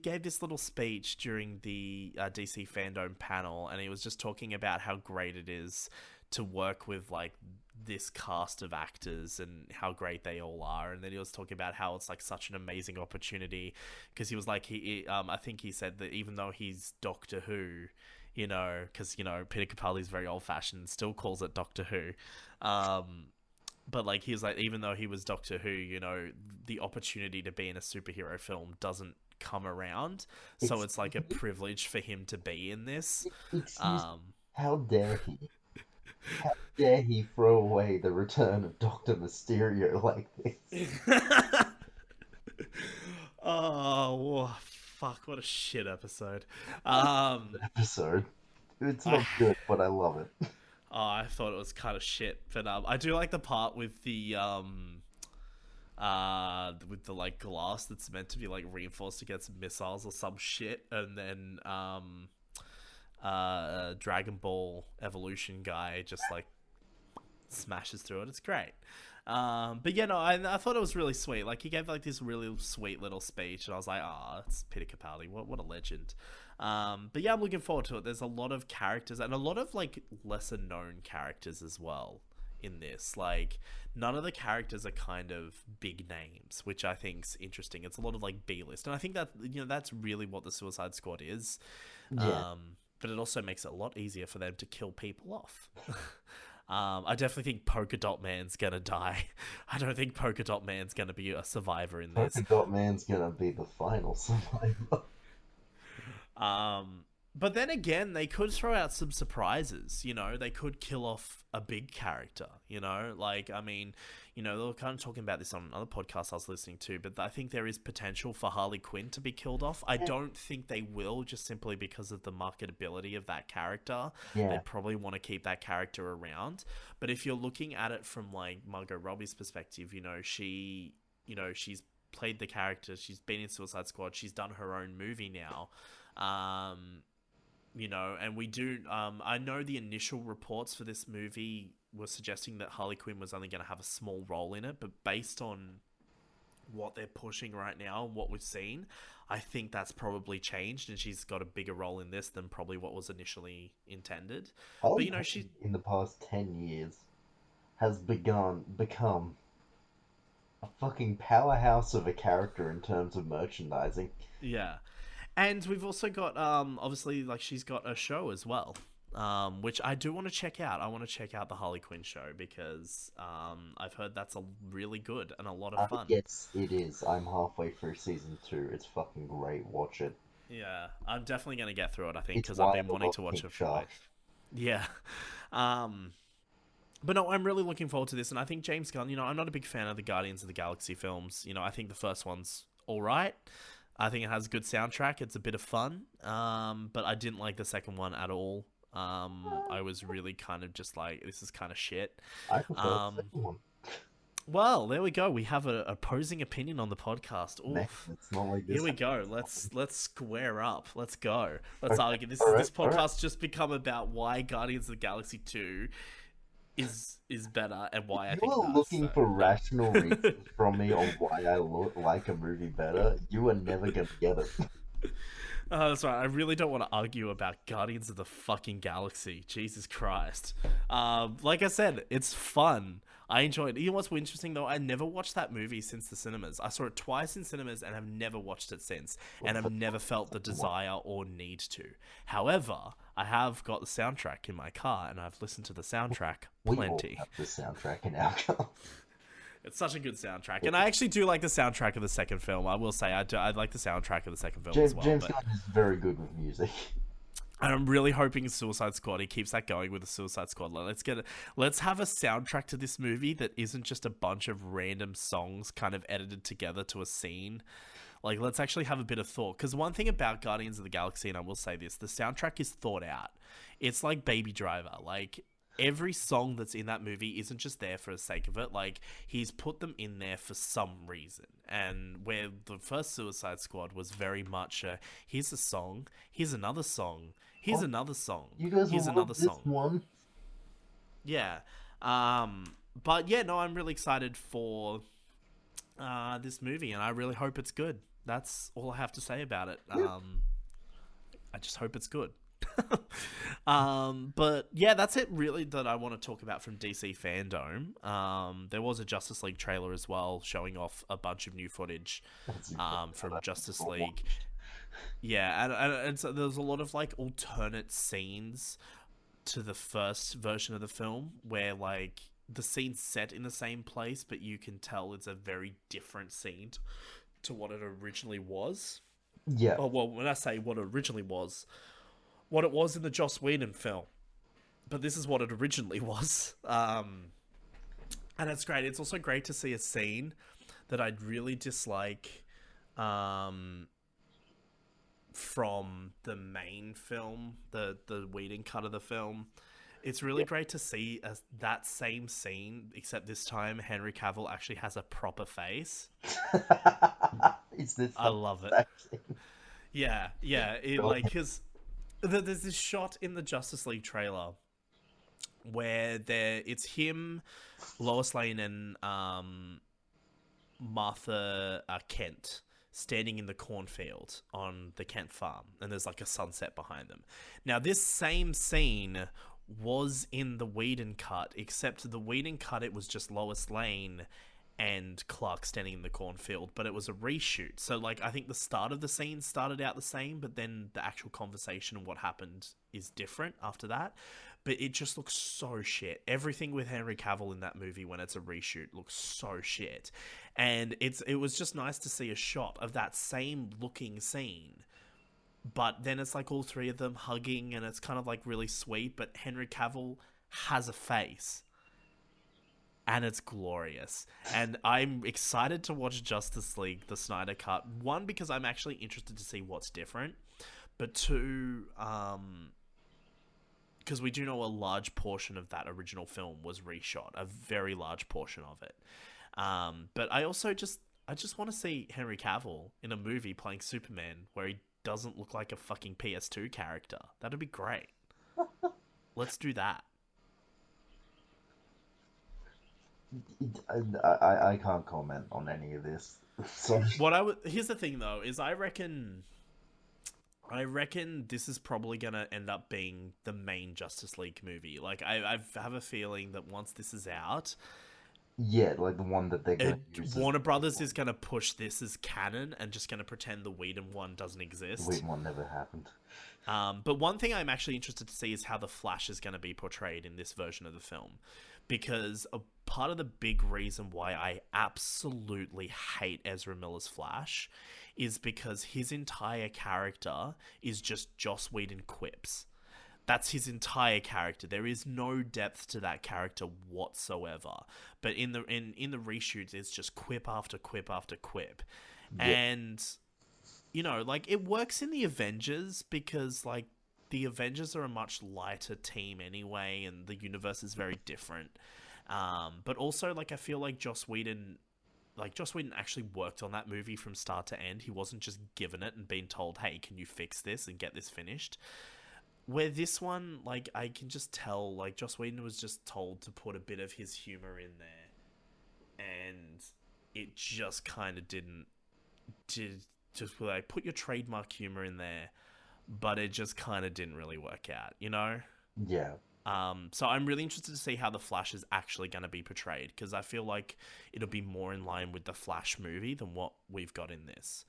gave this little speech during the DC Fandome panel, and he was just talking about how great it is to work with like this cast of actors and how great they all are. And then he was talking about how it's like such an amazing opportunity because he was like I think he said that even though he's Doctor Who, because Peter Capaldi's very old fashioned, still calls it Doctor Who. But like he was like, even though he was Doctor Who, the opportunity to be in a superhero film doesn't come around, so it's like a privilege for him to be in this. excuse me. Um, How dare he? How dare he throw away the return of Doctor Mysterio like this? oh fuck! What a shit episode. I love Um, the episode. It's I not good, but I love it. oh, I thought it was kind of shit, but I do like the part with the like glass that's meant to be like reinforced against missiles or some shit, and then Dragon Ball Evolution guy just like smashes through it. It's great. But yeah, no, I thought it was really sweet. Like he gave like this really sweet little speech, and I was like, it's Peter Capaldi. What a legend. But yeah, I'm looking forward to it. There's a lot of characters and a lot of like lesser known characters as well in this. Like none of the characters are kind of big names, which I think's interesting. It's a lot of like B list, and I think that that's really what the Suicide Squad is. Yeah. But it also makes it a lot easier for them to kill people off. I definitely think Polka Dot Man's gonna die. I don't think Polka Dot Man's gonna be a survivor in this. Polka Dot Man's gonna be the final survivor. But then again, they could throw out some surprises. They could kill off a big character. Like I mean, they were kind of talking about this on another podcast I was listening to. But I think there is potential for Harley Quinn to be killed off. I don't think they will, just simply because of the marketability of that character. Yeah. They probably want to keep that character around. But if you're looking at it from like Margot Robbie's perspective, she's played the character. She's been in Suicide Squad. She's done her own movie now. And we do. I know the initial reports for this movie were suggesting that Harley Quinn was only going to have a small role in it, but based on what they're pushing right now and what we've seen, I think that's probably changed, and she's got a bigger role in this than probably what was initially intended. Harley But Quinn in the past 10 years has become a fucking powerhouse of a character in terms of merchandising. yeah. And we've also got, obviously, like, she's got a show as well, which I do want to check out. I want to check out the Harley Quinn show because I've heard that's really good and a lot of fun. Yes, it is. I'm halfway through season 2. It's fucking great. Watch it. Yeah, I'm definitely going to get through it, I think, It's because I've why been I wanting love to watch Pink it for Shark. Yeah. But no, I'm really looking forward to this, and I think James Gunn, I'm not a big fan of the Guardians of the Galaxy films. I think the first one's all right. I think it has a good soundtrack. It's a bit of fun. But I didn't like the second one at all. I was really kind of just like, this is kind of shit. I prefer the second one. Well, there we go. We have a opposing opinion on the podcast. Man, Oof. it's not like this. Here we go. Let's square up. Let's go. Let's Okay, argue. This alright, podcast just become about why Guardians of the Galaxy 2 is better and why I If think you are that. looking for rational reasons from me on why I like a movie better, you are never gonna get it. That's right. I really don't want to argue about Guardians of the fucking Galaxy. Jesus Christ. Like I said, it's fun. I enjoyed it. You know what's interesting though? I never watched that movie since the cinemas. I saw it twice in cinemas and have never watched it since. And I've never felt the desire or need to. However, I have got the soundtrack in my car and I've listened to the soundtrack plenty. We all have the soundtrack in our car. It's such a good soundtrack, and I actually do like the soundtrack of the second film. I will say I like the soundtrack of the second film as well. James Gunn is very good with music, and I'm really hoping Suicide Squad he keeps that going with the Suicide Squad. Let's have a soundtrack to this movie that isn't just a bunch of random songs kind of edited together to a scene. Like, let's actually have a bit of thought. Because one thing about Guardians of the Galaxy, and I will say this, the soundtrack is thought out. It's like Baby Driver, like. Every song that's in that movie isn't just there for the sake of it. Like, he's put them in there for some reason. And where the first Suicide Squad was very much here's a song, here's another song, here's another song, you guys here's another song. This one? Yeah. But yeah, no, I'm really excited for this movie, and I really hope it's good. That's all I have to say about it. Yeah. I just hope it's good. But yeah, that's it really that I want to talk about from DC Fandome. There was a Justice League trailer as well, showing off a bunch of new footage from Justice League. Yeah, and so there's a lot of like alternate scenes to the first version of the film where like the scene's set in the same place, but you can tell it's a very different scene to what it originally was. Yeah. Oh, well, when I say what it originally was, what it was in the Joss Whedon film, but this is what it originally was. And it's great. It's also great to see a scene that I'd really dislike from the main film, the Whedon cut of the film. It's really great to see that same scene, except this time Henry Cavill actually has a proper face. I love it. Yeah. Because there's this shot in the Justice League trailer where it's him, Lois Lane, and Martha Kent standing in the cornfield on the Kent farm, and there's like a sunset behind them. Now, this same scene was in the Whedon cut, except the Whedon cut, it was just Lois Lane and Clark standing in the cornfield, but it was a reshoot. So, like, I think the start of the scene started out the same, but then the actual conversation and what happened is different after that. But it just looks so shit. Everything with Henry Cavill in that movie when it's a reshoot looks so shit. And it was just nice to see a shot of that same looking scene. But then it's like all three of them hugging, and it's kind of like really sweet, but Henry Cavill has a face. And it's glorious. And I'm excited to watch Justice League, the Snyder Cut. One, because I'm actually interested to see what's different. But two, because we do know a large portion of that original film was reshot. A very large portion of it. But I just want to see Henry Cavill in a movie playing Superman where he doesn't look like a fucking PS2 character. That'd be great. Let's do that. I can't comment on any of this. So here's the thing though, is I reckon this is probably gonna end up being the main Justice League movie. Like I have a feeling that once this is out, yeah, like the one that they're gonna use. Warner Brothers is gonna push this as canon and just gonna pretend the Whedon one doesn't exist. The Whedon one never happened. But one thing I'm actually interested to see is how the Flash is going to be portrayed in this version of the film. Because a part of the big reason why I absolutely hate Ezra Miller's Flash is because his entire character is just Joss Whedon quips. That's his entire character. There is no depth to that character whatsoever. But in the reshoots, it's just quip after quip after quip. Yeah. And you know, like, it works in the Avengers because, like, the Avengers are a much lighter team anyway, and the universe is very different. But also, like, I feel like Joss Whedon actually worked on that movie from start to end. He wasn't just given it and being told, hey, can you fix this and get this finished? Where this one, like, I can just tell, like, Joss Whedon was just told to put a bit of his humor in there. And it just kind of didn't just like put your trademark humor in there, but it just kind of didn't really work out, you know? Yeah. So I'm really interested to see how the Flash is actually going to be portrayed, because I feel like it'll be more in line with the Flash movie than what we've got in this.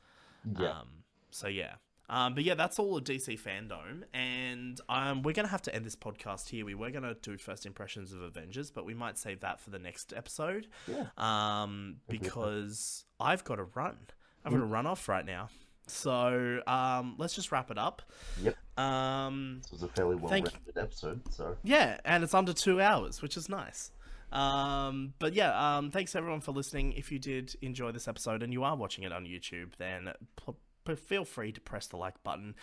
Yeah. So yeah. But yeah, that's all of DC Fandome, and we're going to have to end this podcast here. We were going to do first impressions of Avengers, but we might save that for the next episode. Yeah. Because I've got to run. I've got to run off right now. So let's just wrap it up. Yep. This was a fairly well-rounded episode, so... Yeah, and it's under 2 hours, which is nice. But yeah, thanks everyone for listening. If you did enjoy this episode and you are watching it on YouTube, then feel free to press the like button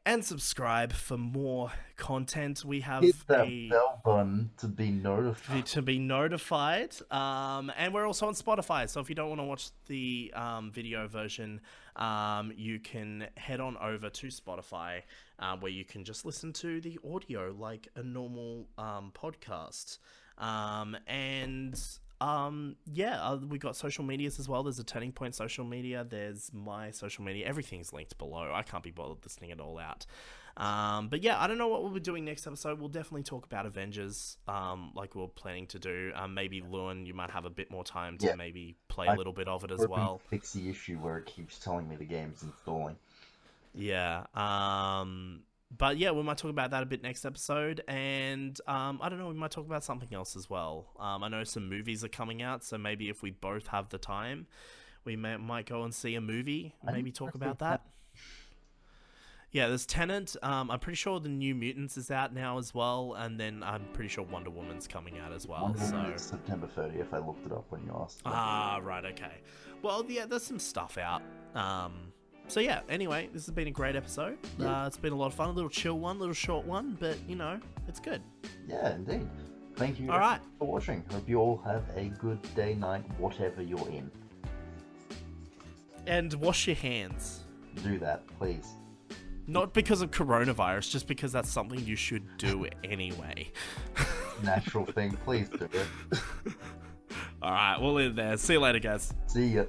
and subscribe for more content. We have hit that bell button to be notified. And we're also on Spotify, so if you don't want to watch the video version, you can head on over to Spotify, where you can just listen to the audio like a normal podcast. We got social medias as well. There's a Turning Point social media. There's my social media. Everything's linked below. I can't be bothered listing it all out. But yeah, I don't know what we'll be doing next episode. We'll definitely talk about Avengers, like we were planning to do. Maybe Lewin, you might have a bit more time to maybe play a little bit of it as well. Fix the issue where it keeps telling me the game's installing. Yeah. But yeah, we might talk about that a bit next episode, and I don't know, we might talk about something else as well. I know some movies are coming out, so maybe if we both have the time, we might go and see a movie, maybe talk about that. Yeah, there's Tenet. I'm pretty sure the New Mutants is out now as well, and then I'm pretty sure Wonder Woman's coming out as well. Wonder Woman is September 30th. I looked it up when you asked. Right, okay. Well, yeah, there's some stuff out. So yeah, anyway, this has been a great episode. Yeah. It's been a lot of fun, a little chill one, a little short one, but, you know, it's good. Yeah, indeed. Thank you for watching. Hope you all have a good day, night, whatever you're in. And wash your hands. Do that, please. Not because of coronavirus, just because that's something you should do anyway. Natural thing, please do it. Alright, we'll leave it there. See you later, guys. See ya.